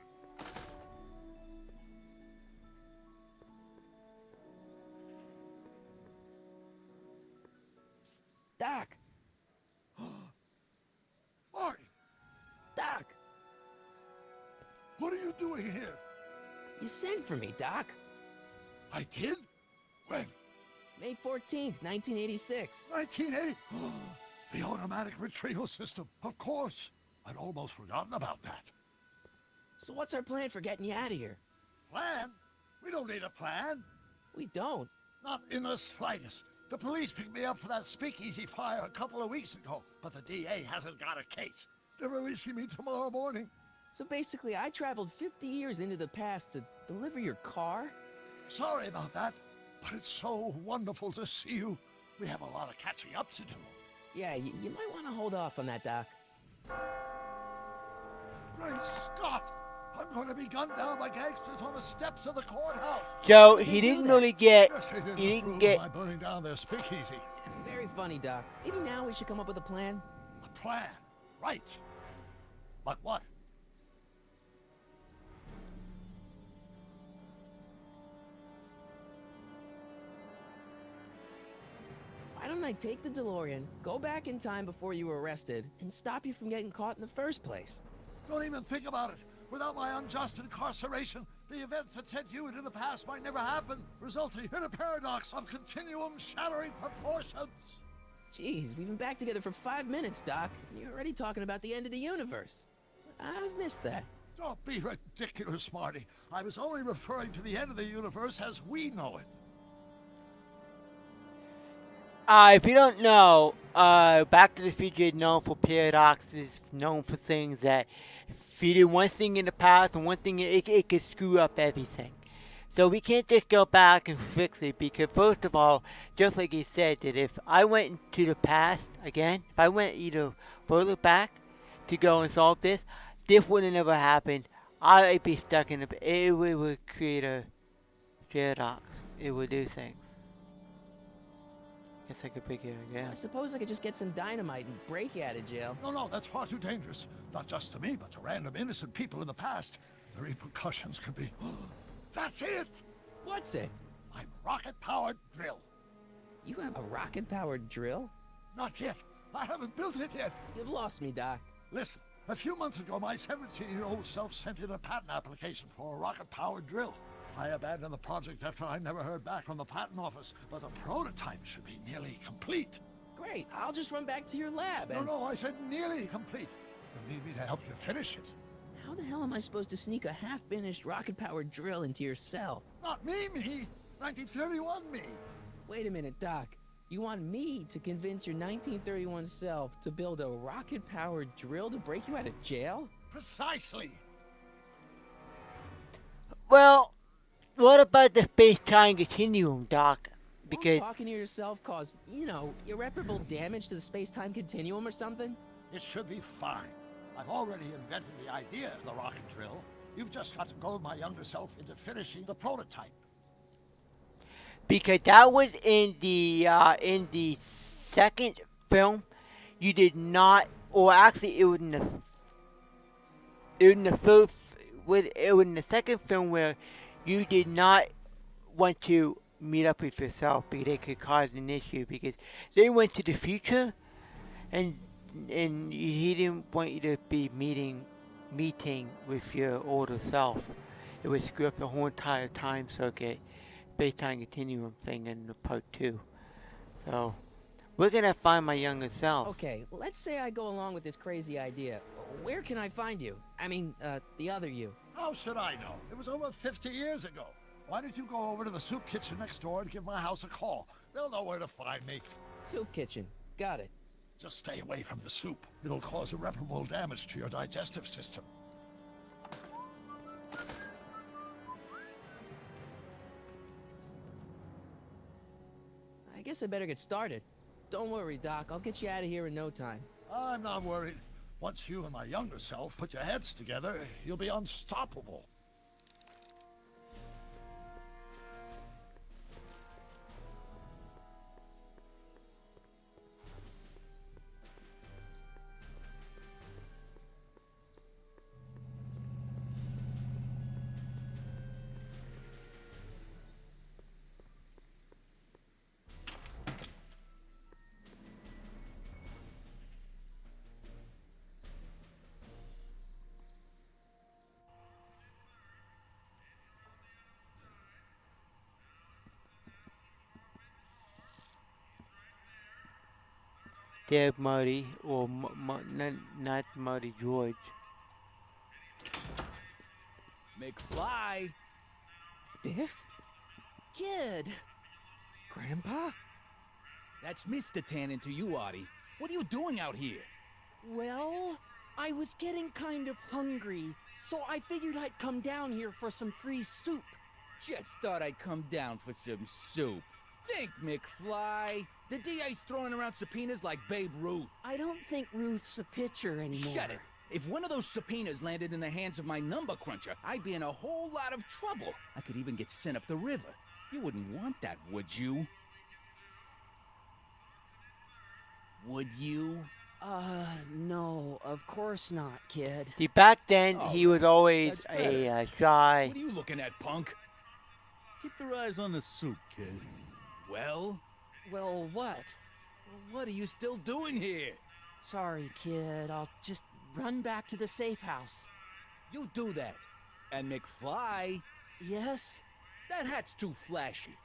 Doc! Marty, Doc! what are you doing here? You sent for me, Doc. I did? When? May 14th, 1986. 1980? The automatic retrieval system. Of course. I'd almost forgotten about that. So what's our plan for getting you out of here? Plan? We don't need a plan. We don't. Not in the slightest. The police picked me up for that speakeasy fire a couple of weeks ago, but the DA hasn't got a case. They're releasing me tomorrow morning. So basically, I traveled 50 years into the past to deliver your car? Sorry about that, but it's so wonderful to see you. We have a lot of catching up to do. Yeah, you might want to hold off on that, Doc. Great Scott! I'm going to be gunned down by gangsters on the steps of the courthouse. So They he do didn't that. really get. Yes, they didn't He didn't approve get. of my burning down their speakeasy. Very funny, Doc. Maybe now we should come up with a plan. A plan, right? But what? Why don't I take the DeLorean, go back in time before you were arrested, and stop you from getting caught in the first place? Don't even think about it. Without my unjust incarceration, the events that sent you into the past might never happen, resulting in a paradox of continuum-shattering proportions. Jeez, we've been back together for 5 minutes, Doc, and you're already talking about the end of the universe. I've missed that. Don't be ridiculous, Marty. I was only referring to the end of the universe as we know it. If you don't know, Back to the Future is known for paradoxes, known for things that if you do one thing in the past and one thing, it could screw up everything. So we can't just go back and fix it because, first of all, just like he said, that if I went into the past again, if I went either further back to go and solve this would have never happened. I'd be stuck in it would create a paradox. It would do things. Guess I could pick it I again. suppose I could just get some dynamite and break you out of jail. No, that's far too dangerous. Not just to me, but to random innocent people in the past. The repercussions could be... That's it! What's it? My rocket-powered drill. You have a rocket-powered drill? Not yet, I haven't built it yet. You've lost me, Doc. Listen, a few months ago, my 17-year-old self sent in a patent application for a rocket-powered drill. I abandoned the project after I never heard back from the patent office, but the prototype should be nearly complete. Great, I'll just run back to your lab and... No, I said nearly complete. You need me to help you finish it. How the hell am I supposed to sneak a half-finished rocket-powered drill into your cell? Not me. 1931 me. Wait a minute, Doc. You want me to convince your 1931 self to build a rocket-powered drill to break you out of jail? Precisely. Well, what about the space-time continuum, Doc? Because Won't talking to yourself cause, you know, irreparable damage to the space-time continuum or something? It should be fine. I've already invented the idea of the rocket drill. You've just got to goad my younger self into finishing the prototype. because that was in the second film. You did not, or actually, it was in the third. It was in the second film where you did not want to meet up with yourself because it could cause an issue, because they went to the future, and he didn't want you to be meeting with your older self. It would screw up the whole entire time circuit, space-time continuum thing in the part 2. So we're gonna find my younger self. Okay, let's say I go along with this crazy idea. Where can I find you? I mean, the other you. How should I know? It was over 50 years ago. Why don't you go over to the soup kitchen next door and give my house a call? They'll know where to find me. Soup kitchen. Got it. Just stay away from the soup. It'll cause irreparable damage to your digestive system. I guess I better get started. Don't worry, Doc. I'll get you out of here in no time. I'm not worried. Once you and my younger self put your heads together, you'll be unstoppable. Dead Marty, or not Marty George. McFly! Biff? Kid! Grandpa? That's Mr. Tannen to you, Artie. What are you doing out here? Well, I was getting kind of hungry, so I figured I'd come down here for some free soup. Just thought I'd come down for some soup. Think, McFly. The DA's throwing around subpoenas like Babe Ruth. I don't think Ruth's a pitcher anymore. Shut it. If one of those subpoenas landed in the hands of my number cruncher, I'd be in a whole lot of trouble. I could even get sent up the river. You wouldn't want that, would you? Would you? No, of course not, kid. See, back then, Oh, he was always that's better. a shy. What are you looking at, punk? Keep your eyes on the soup, kid. Well, Well, what? what are you still doing here? Sorry, kid. I'll just run back to the safe house. You do that. And McFly, Yes? that hat's too flashy.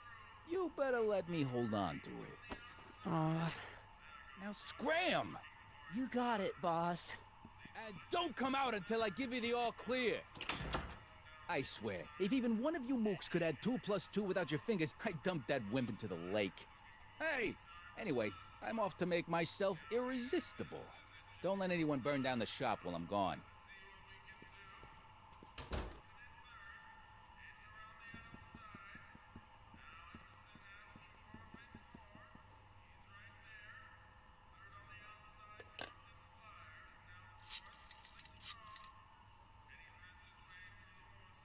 You better let me hold on to it. Now scram! You got it, boss. And don't come out until I give you the all clear. I swear, if even one of you mooks could add 2 + 2 without your fingers, I'd dump that wimp into the lake. Hey! Anyway, I'm off to make myself irresistible. Don't let anyone burn down the shop while I'm gone.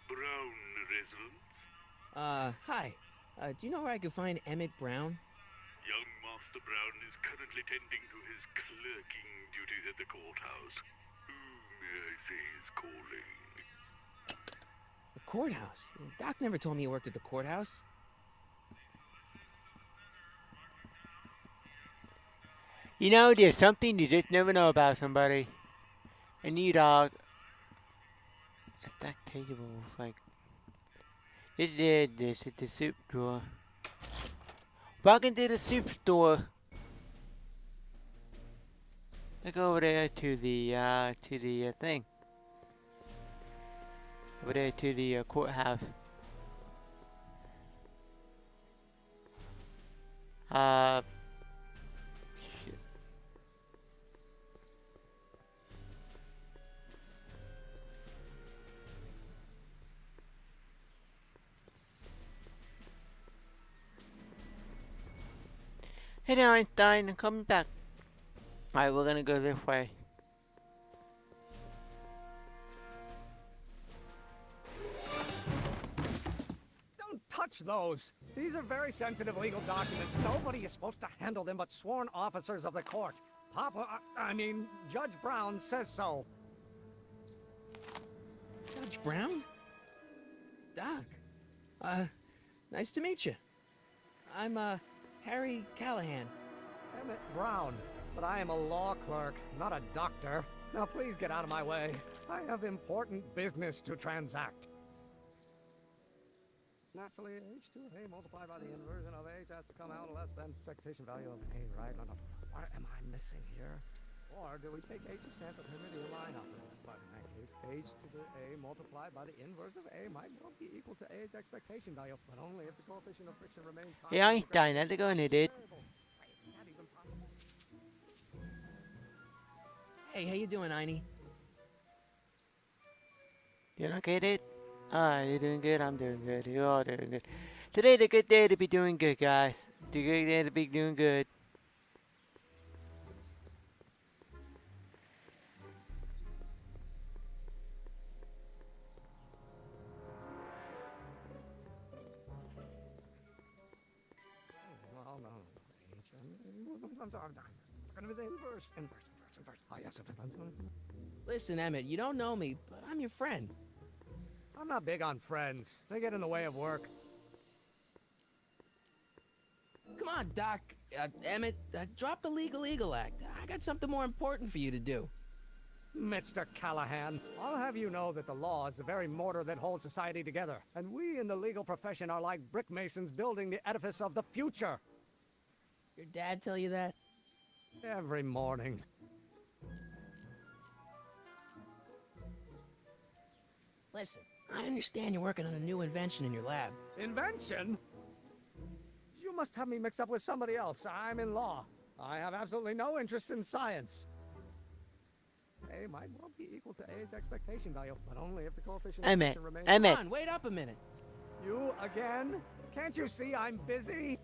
Brown residence. Hi. Do you know where I could find Emmett Brown? Young Master Brown is currently tending to his clerking duties at the courthouse. Who may I say is calling? The courthouse? Doc never told me he worked at the courthouse. You know, there's something you just never know about somebody. A new dog. A stack table. Like. This is the soup drawer. Welcome to the soup store. Let's go over there to the thing. Over there to the courthouse. Shit. Hey there, Einstein, I'm coming back. Alright, we're gonna go this way. Don't touch those. These are very sensitive legal documents. Nobody is supposed to handle them but sworn officers of the court. Judge Brown says so. Judge Brown? Doc. Nice to meet you. I'm, Harry Callahan. Emmett Brown. But I am a law clerk, not a doctor. Now please get out of my way. I have important business to transact. Naturally, h2 of A multiplied by the inversion of H has to come out less than expectation value of A, right? No. What am I missing here? Or do we take H's stand for Hermitian line operators? But in that case, H to the A multiplied by the inverse of A might well be equal to A's expectation value, but only if the coefficient of friction remains constant. Hey Einstein, how's it going, idiot? Hey, how you doing, Einie? You don't get it? Alright, you're doing good, I'm doing good, you're all doing good. Today's a good day to be doing good, guys. It's a good day to be doing good. Gonna be the inverse. Oh, yes. Listen, Emmett, you don't know me, but I'm your friend. I'm not big on friends. They get in the way of work. Come on, Doc. Emmett, drop the Legal Eagle Act. I got something more important for you to do. Mr. Callahan, I'll have you know that the law is the very mortar that holds society together. And we in the legal profession are like brick masons building the edifice of the future. Your dad tell you that? Every morning. Listen, I understand you're working on a new invention in your lab. Invention? You must have me mixed up with somebody else. I'm in law. I have absolutely no interest in science. A might well be equal to A's expectation value, but only if the coefficient of friction remains. Emmett. Come on, wait up a minute. You again? Can't you see I'm busy?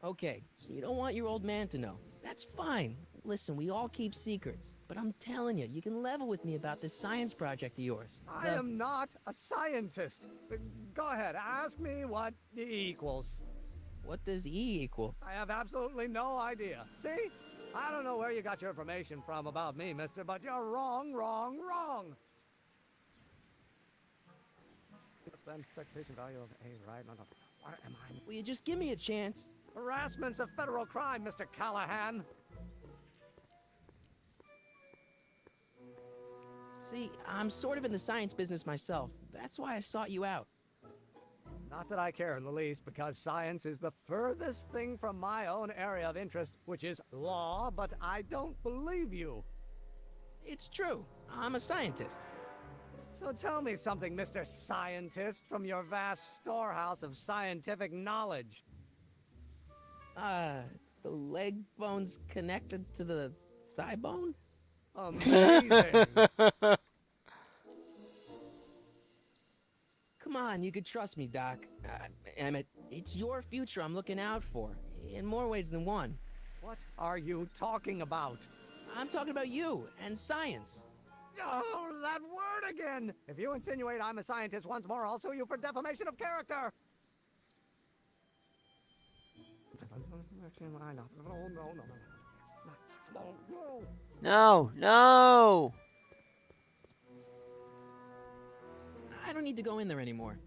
Okay, so you don't want your old man to know. That's fine. Listen, we all keep secrets. But I'm telling you, you can level with me about this science project of yours. I am not a scientist. Go ahead, ask me what E equals. What does E equal? I have absolutely no idea. See? I don't know where you got your information from about me, mister, but you're wrong. Less than expectation value of A, right? No. What am I? Will you just give me a chance? Harassment's a federal crime, Mr. Callahan. See, I'm sort of in the science business myself. That's why I sought you out. Not that I care in the least, because science is the furthest thing from my own area of interest, which is law, but I don't believe you. It's true. I'm a scientist. So tell me something, Mr. Scientist, from your vast storehouse of scientific knowledge. The leg bone's connected to the thigh bone? Amazing. Come on, you could trust me, Doc. Emmett, it's your future I'm looking out for, in more ways than one. What are you talking about? I'm talking about you and science. Oh, that word again! If you insinuate I'm a scientist once more, I'll sue you for defamation of character! No. Not possible. No. No! I don't need to go in there anymore.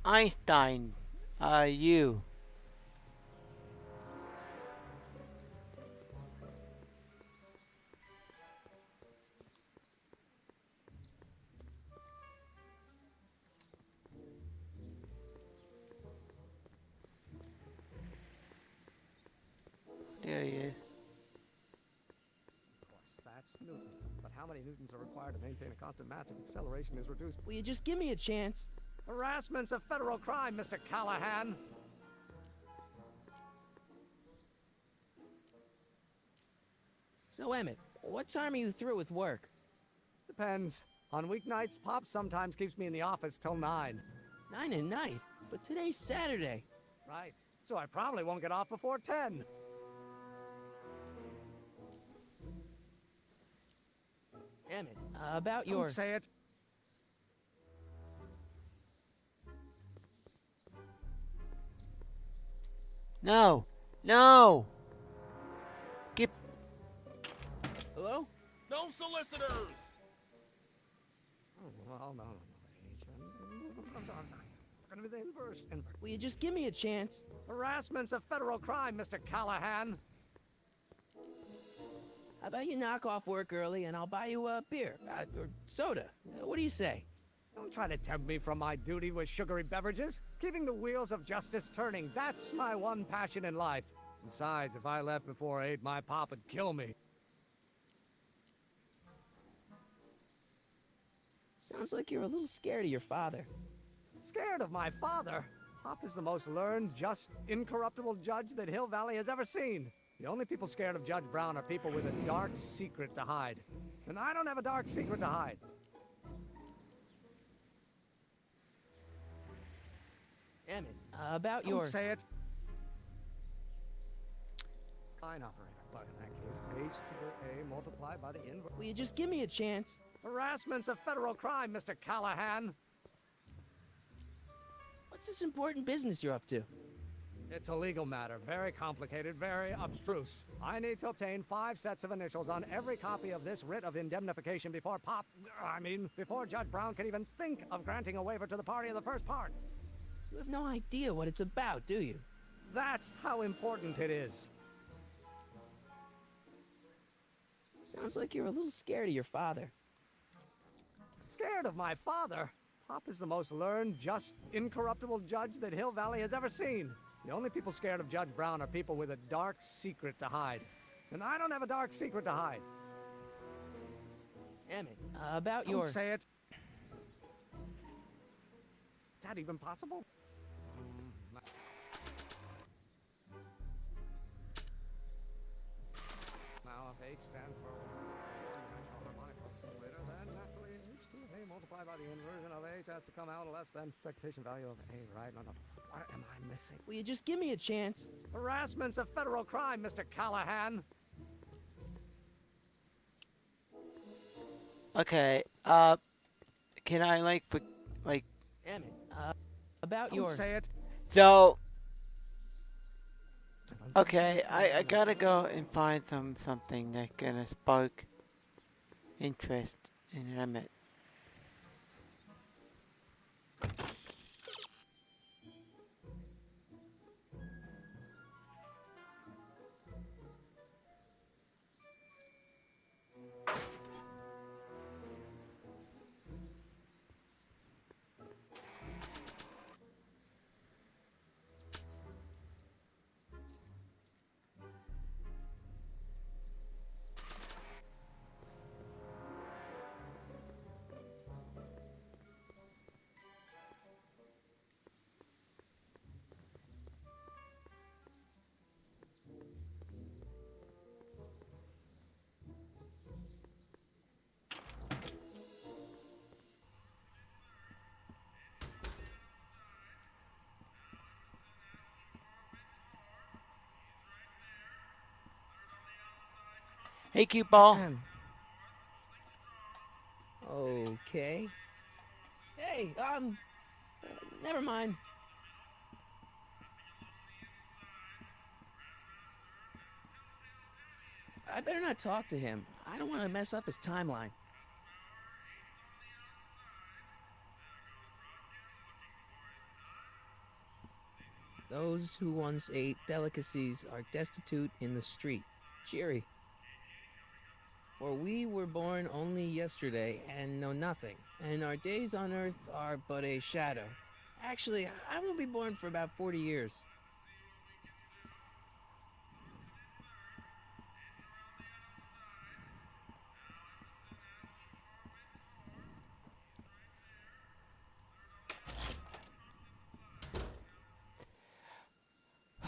Einstein. You. There he is. Of course, that's Newton. But how many newtons are required to maintain a constant mass if acceleration is reduced? Will you just give me a chance? Harassment's a federal crime, Mr. Callahan. So, Emmett, what time are you through with work? Depends. On weeknights, Pop sometimes keeps me in the office till 9. 9 at night, but today's Saturday. Right. So I probably won't get off before 10. Emmett, about Don't your... say it. No. No. Get. Hello? No solicitors! Oh, well, no, It's gonna be the inverse. Will you just give me a chance? Harassment's a federal crime, Mr. Callahan. How about you knock off work early and I'll buy you a beer, or soda. What do you say? Don't try to tempt me from my duty with sugary beverages. Keeping the wheels of justice turning, that's my one passion in life. Besides, if I left before 8, my pop would kill me. Sounds like you're a little scared of your father. Scared of my father? Pop is the most learned, just, incorruptible judge that Hill Valley has ever seen. The only people scared of Judge Brown are people with a dark secret to hide. And I don't have a dark secret to hide. Emmett, about Don't your... say it. Line operator. But in that case, h to the a multiplied by the inverse. Will you just give me a chance? Harassment's a federal crime, Mr. Callahan. What's this important business you're up to? It's a legal matter, very complicated, very abstruse. I need to obtain 5 sets of initials on every copy of this writ of indemnification before before Judge Brown can even think of granting a waiver to the party of the first part. You have no idea what it's about, do you? That's how important it is. Sounds like you're a little scared of your father. Scared of my father? Pop is the most learned, just, incorruptible judge that Hill Valley has ever seen. The only people scared of Judge Brown are people with a dark secret to hide. And I don't have a dark secret to hide. Emmett, about your... Don't say it. Is that even possible? Now, if H stands for harmonic oscillator, then naturally H to A multiplied by the inversion of H has to come out less than expectation value of A, right? No. What am I missing? Will you just give me a chance? Harassment's a federal crime, Mr. Callahan. Okay. Can I Emmett, about Don't your... say it. So. Okay, I gotta go and find something that's gonna spark interest in Emmett. Hey, cute ball. Okay. Hey, never mind. I better not talk to him. I don't want to mess up his timeline. Those who once ate delicacies are destitute in the street. Cheery. For we were born only yesterday and know nothing, and our days on earth are but a shadow. Actually, I won't be born for about 40 years.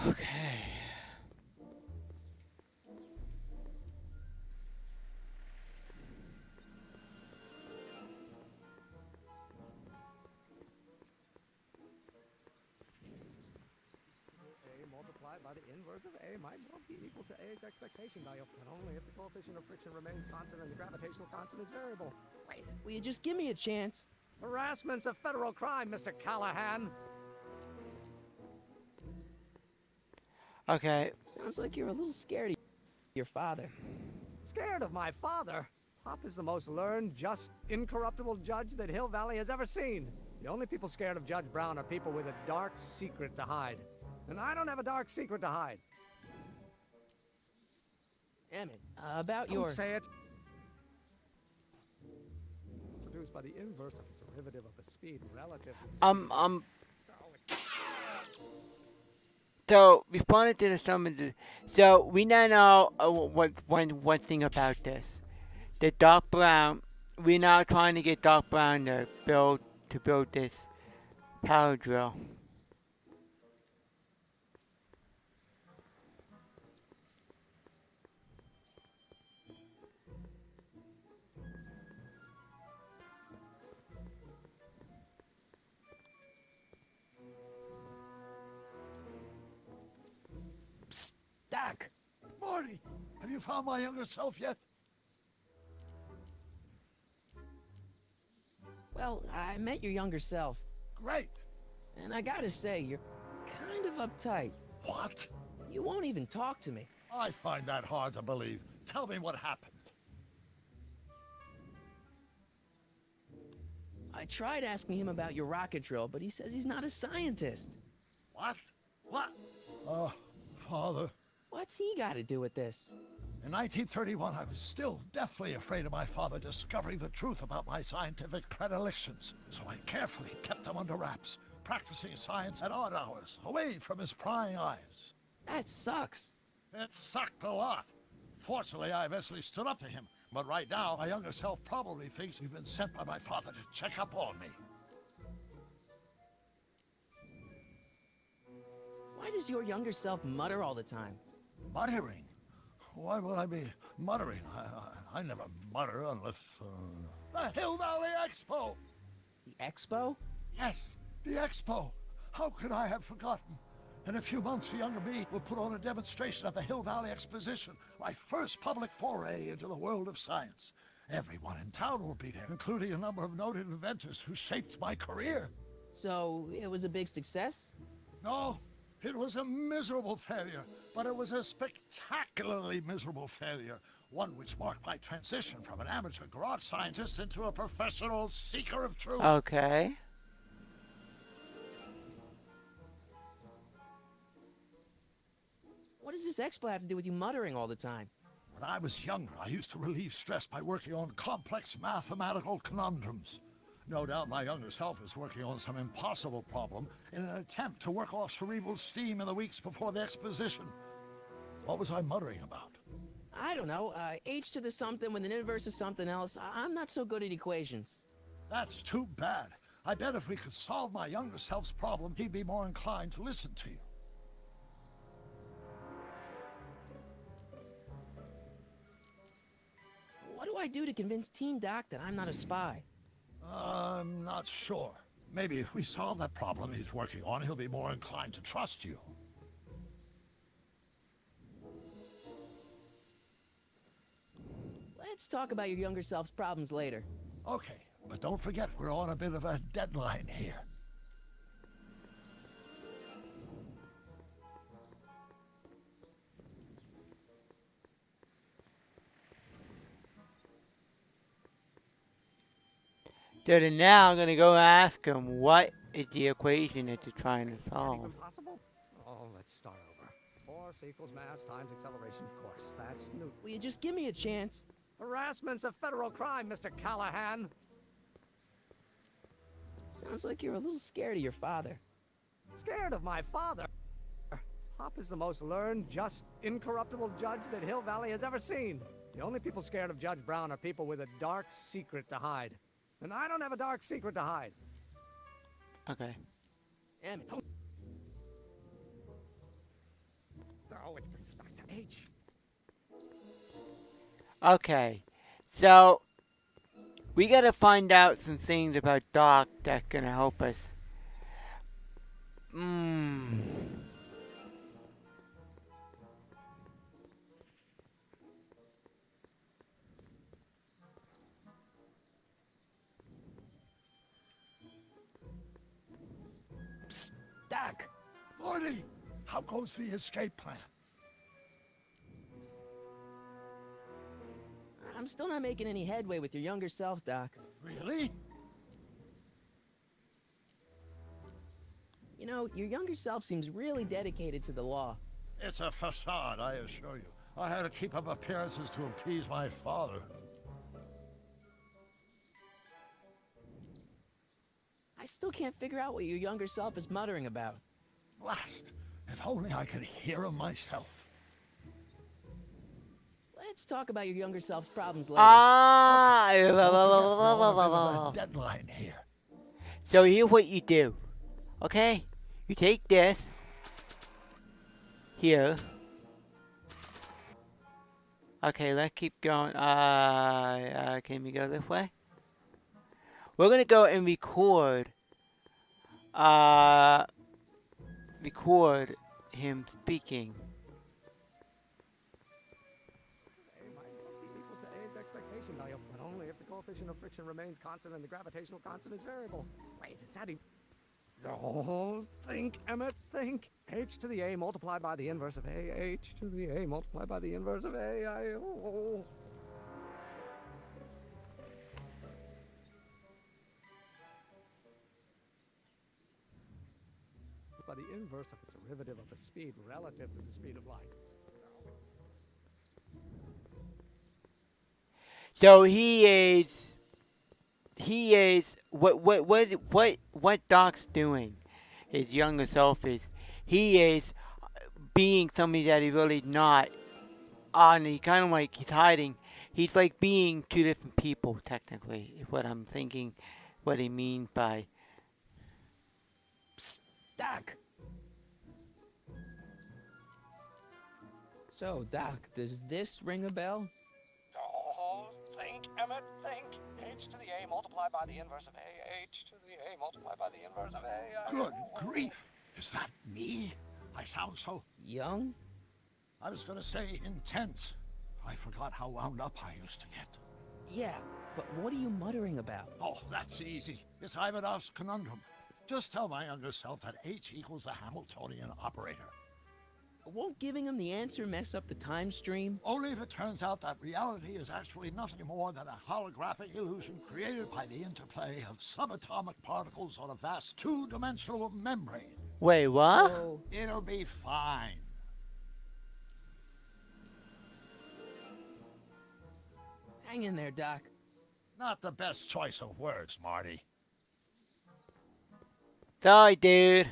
Okay. A multiplied by the inverse of A might well be equal to A's expectation value, but only if the coefficient of friction remains constant and the gravitational constant is variable. Wait, will you just give me a chance? Harassment's a federal crime, Mr. Callahan. Okay. Sounds like you're a little scared of your father. Scared of my father? Pop is the most learned, just, incorruptible judge that Hill Valley has ever seen. The only people scared of Judge Brown are people with a dark secret to hide. And I don't have a dark secret to hide. Emmett, about Don't your... say it. Produced by the inverse of the derivative of the speed relative to the So, responding to the summons, so we now know one thing about this. The Doc Brown, we're now trying to get Doc Brown to build this power drill. Doc! Morty, have you found my younger self yet? Well, I met your younger self, Great. and I gotta say, you're kind of uptight. What? You won't even talk to me. I find that hard to believe. Tell me what happened. I tried asking him about your rocket drill, but he says he's not a scientist. What? What? Oh, Father. What's he got to do with this? In 1931, I was still deathly afraid of my father discovering the truth about my scientific predilections, so I carefully kept them under wraps, practicing science at odd hours, away from his prying eyes. That sucks. It sucked a lot. Fortunately, I eventually stood up to him, but right now, my younger self probably thinks he's been sent by my father to check up on me. Why does your younger self mutter all the time? Muttering? Why would I be muttering? I never mutter unless... The Hill Valley Expo! The Expo? Yes, the Expo. How could I have forgotten? In a few months, the younger me will put on a demonstration at the Hill Valley Exposition, my first public foray into the world of science. Everyone in town will be there, including a number of noted inventors who shaped my career. So, it was a big success? No, it was a miserable failure, but it was a spectacularly miserable failure. One which marked my transition from an amateur garage scientist into a professional seeker of truth. Okay. What does this expo have to do with you muttering all the time? When I was younger, I used to relieve stress by working on complex mathematical conundrums. No doubt my younger self is working on some impossible problem in an attempt to work off cerebral steam in the weeks before the exposition. What was I muttering about? I don't know. H to the something with an inverse of something else. I'm not so good at equations. That's too bad. I bet if we could solve my younger self's problem, he'd be more inclined to listen to you. What do I do to convince Teen Doc that I'm not a spy? I'm not sure. Maybe if we solve that problem he's working on, he'll be more inclined to trust you. Let's talk about your younger self's problems later. Okay, but don't forget we're on a bit of a deadline here. So then now I'm gonna go ask him what is the equation that they're trying to Is that solve. even possible? Force equals mass times acceleration, of course. That's Newton. Will you just give me a chance? Harassment's a federal crime, Mr. Callahan. Sounds like you're a little scared of your father. Scared of my father? Hop is the most learned, just, incorruptible judge that Hill Valley has ever seen. The only people scared of Judge Brown are people with a dark secret to hide. And I don't have a dark secret to hide. Okay. Emmett. Oh, it brings us back to H. Okay. So, we gotta find out some things about Doc that's gonna help us. Psst, Doc. Marty, how goes the escape plan? I'm still not making any headway with your younger self, Doc. Really? You know, your younger self seems really dedicated to the law. It's a facade, I assure you. I had to keep up appearances to appease my father. I still can't figure out what your younger self is muttering about. Blast! If only I could hear him myself. Let's talk about your younger self's problems later. Deadline here. So here's what you do. Okay? You take this. Here. Okay, let's keep going. Can we go this way? We're gonna go and record him speaking. A minus B equals to A's expectation value, but only if the coefficient of friction remains constant and the gravitational constant is variable. Wait, is that even... Oh, think, Emmett, think. H to the A multiplied by the inverse of A. H to the A multiplied by the inverse of A. By the inverse of the derivative of the speed relative to the speed of light. So he is what Doc's doing, his younger self he is being somebody that he's really not, and he kind of like he's hiding. He's like being two different people technically, is what I'm thinking, what he means by. Psst, Doc. So, Doc, does this ring a bell? Oh, think, Emmett, think. H to the A multiplied by the inverse of A. H to the A multiplied by the inverse of A. Good grief! Is that me? I sound so... Young? I was gonna say intense. I forgot how wound up I used to get. Yeah, but what are you muttering about? Oh, that's easy. It's Ivanov's conundrum. Just tell my younger self that H equals the Hamiltonian operator. Won't giving him the answer mess up the time stream? Only if it turns out that reality is actually nothing more than a holographic illusion created by the interplay of subatomic particles on a vast two-dimensional membrane. Wait, what? So, It'll be fine. hang in there, Doc. Not the best choice of words, Marty. Sorry, dude.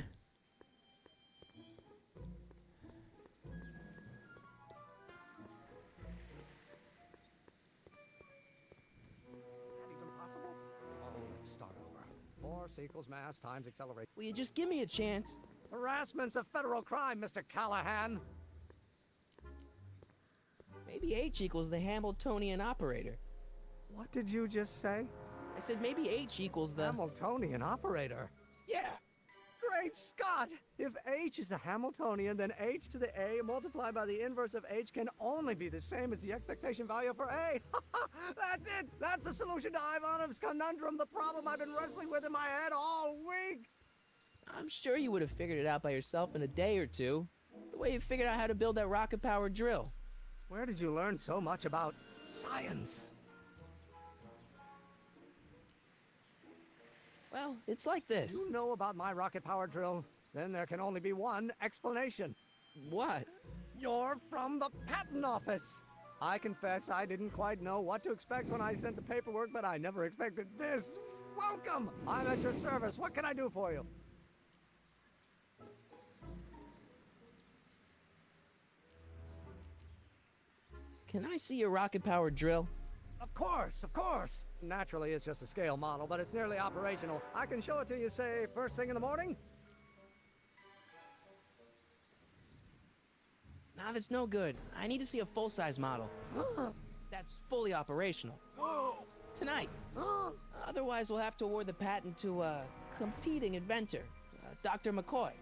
Start over. Force equals mass times acceleration. Will you just give me a chance? Harassment's a federal crime, Mr. Callahan. Maybe H equals the Hamiltonian operator. What did you just say? I said maybe H equals the... Hamiltonian operator. Yeah. Great Scott! If H is a Hamiltonian, then H to the A multiplied by the inverse of H can only be the same as the expectation value for A. That's it! That's the solution to Ivanov's conundrum, the problem I've been wrestling with in my head all week! I'm sure you would have figured it out by yourself in a day or two. The way you figured out how to build that rocket-powered drill. Where did you learn so much about science? Well, it's like this. You know about my rocket-powered drill? Then there can only be one explanation. What? You're from the patent office. I confess I didn't quite know what to expect when I sent the paperwork, but I never expected this. Welcome! I'm at your service. What can I do for you? Can I see your rocket-powered drill? Of course, of course. Naturally, it's just a scale model, but it's nearly operational. I can show it to you, say, first thing in the morning? Nah, that's no good. I need to see a full-size model. That's fully operational. Tonight. Otherwise, we'll have to award the patent to a competing inventor, Dr. McCoy.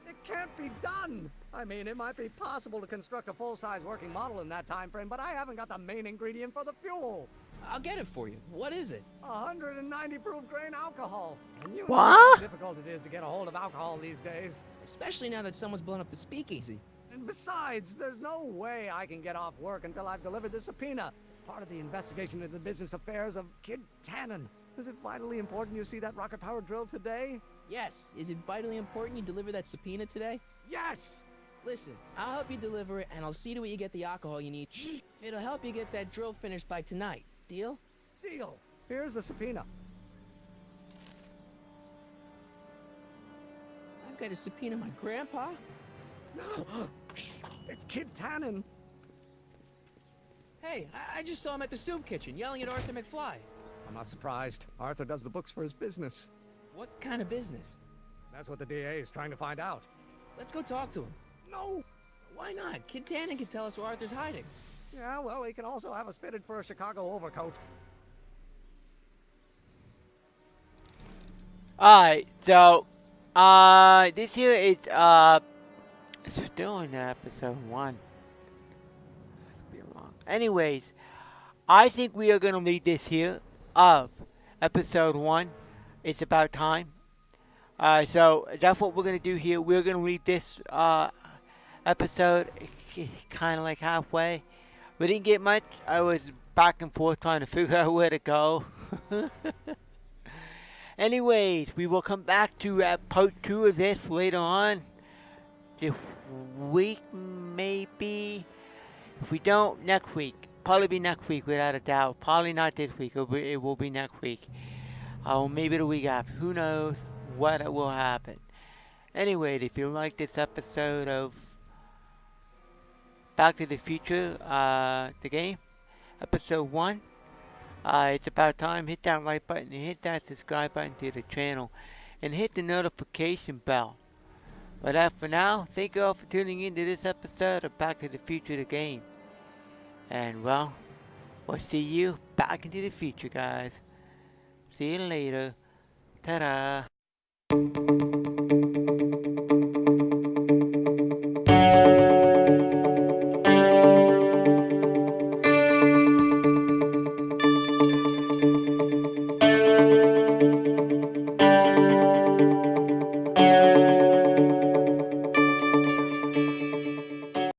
It can't be done! I mean, it might be possible to construct a full-size working model in that time frame, but I haven't got the main ingredient for the fuel. I'll get it for you. What is it? 190 proof grain alcohol. And you know What? how difficult it is to get a hold of alcohol these days. Especially now that someone's blown up the speakeasy. And besides, there's no way I can get off work until I've delivered the subpoena. Part of the investigation into the business affairs of Kid Tannen. Is it vitally important you see that rocket-powered drill today? Yes. Is it vitally important you deliver that subpoena today? Yes! Listen, I'll help you deliver it, and I'll see to it you get the alcohol you need. It'll help you get that drill finished by tonight. Deal? Deal. Here's the subpoena. I've got to subpoena my grandpa? It's Kid Tannen. Hey, I just saw him at the soup kitchen, yelling at Arthur McFly. I'm not surprised. Arthur does the books for his business. What kind of business? That's what the DA is trying to find out. Let's go talk to him. No! Why not? Kid Tannen can tell us where Arthur's hiding. Yeah, well, he can also have us fitted for a Chicago overcoat. Alright, so, this here is, still in episode 1. Be long. Anyways, I think we are gonna leave this here of episode 1. It's about time. So that's what we're gonna do here. We're gonna leave this episode kind of like halfway. We didn't get much. I was back and forth trying to figure out where to go. Anyways, we will come back to part 2 of this later on. This week, maybe. If we don't, next week. Probably be next week, without a doubt. Probably not this week. It will be next week. Or maybe the week after. Who knows what will happen. Anyway, if you like this episode of Back to the Future, the game, episode 1, it's about time. Hit that like button and hit that subscribe button to the channel. And hit the notification bell. But for now, thank you all for tuning in to this episode of Back to the Future, the game. And well, we'll see you back into the future, guys. See you later. Ta-da.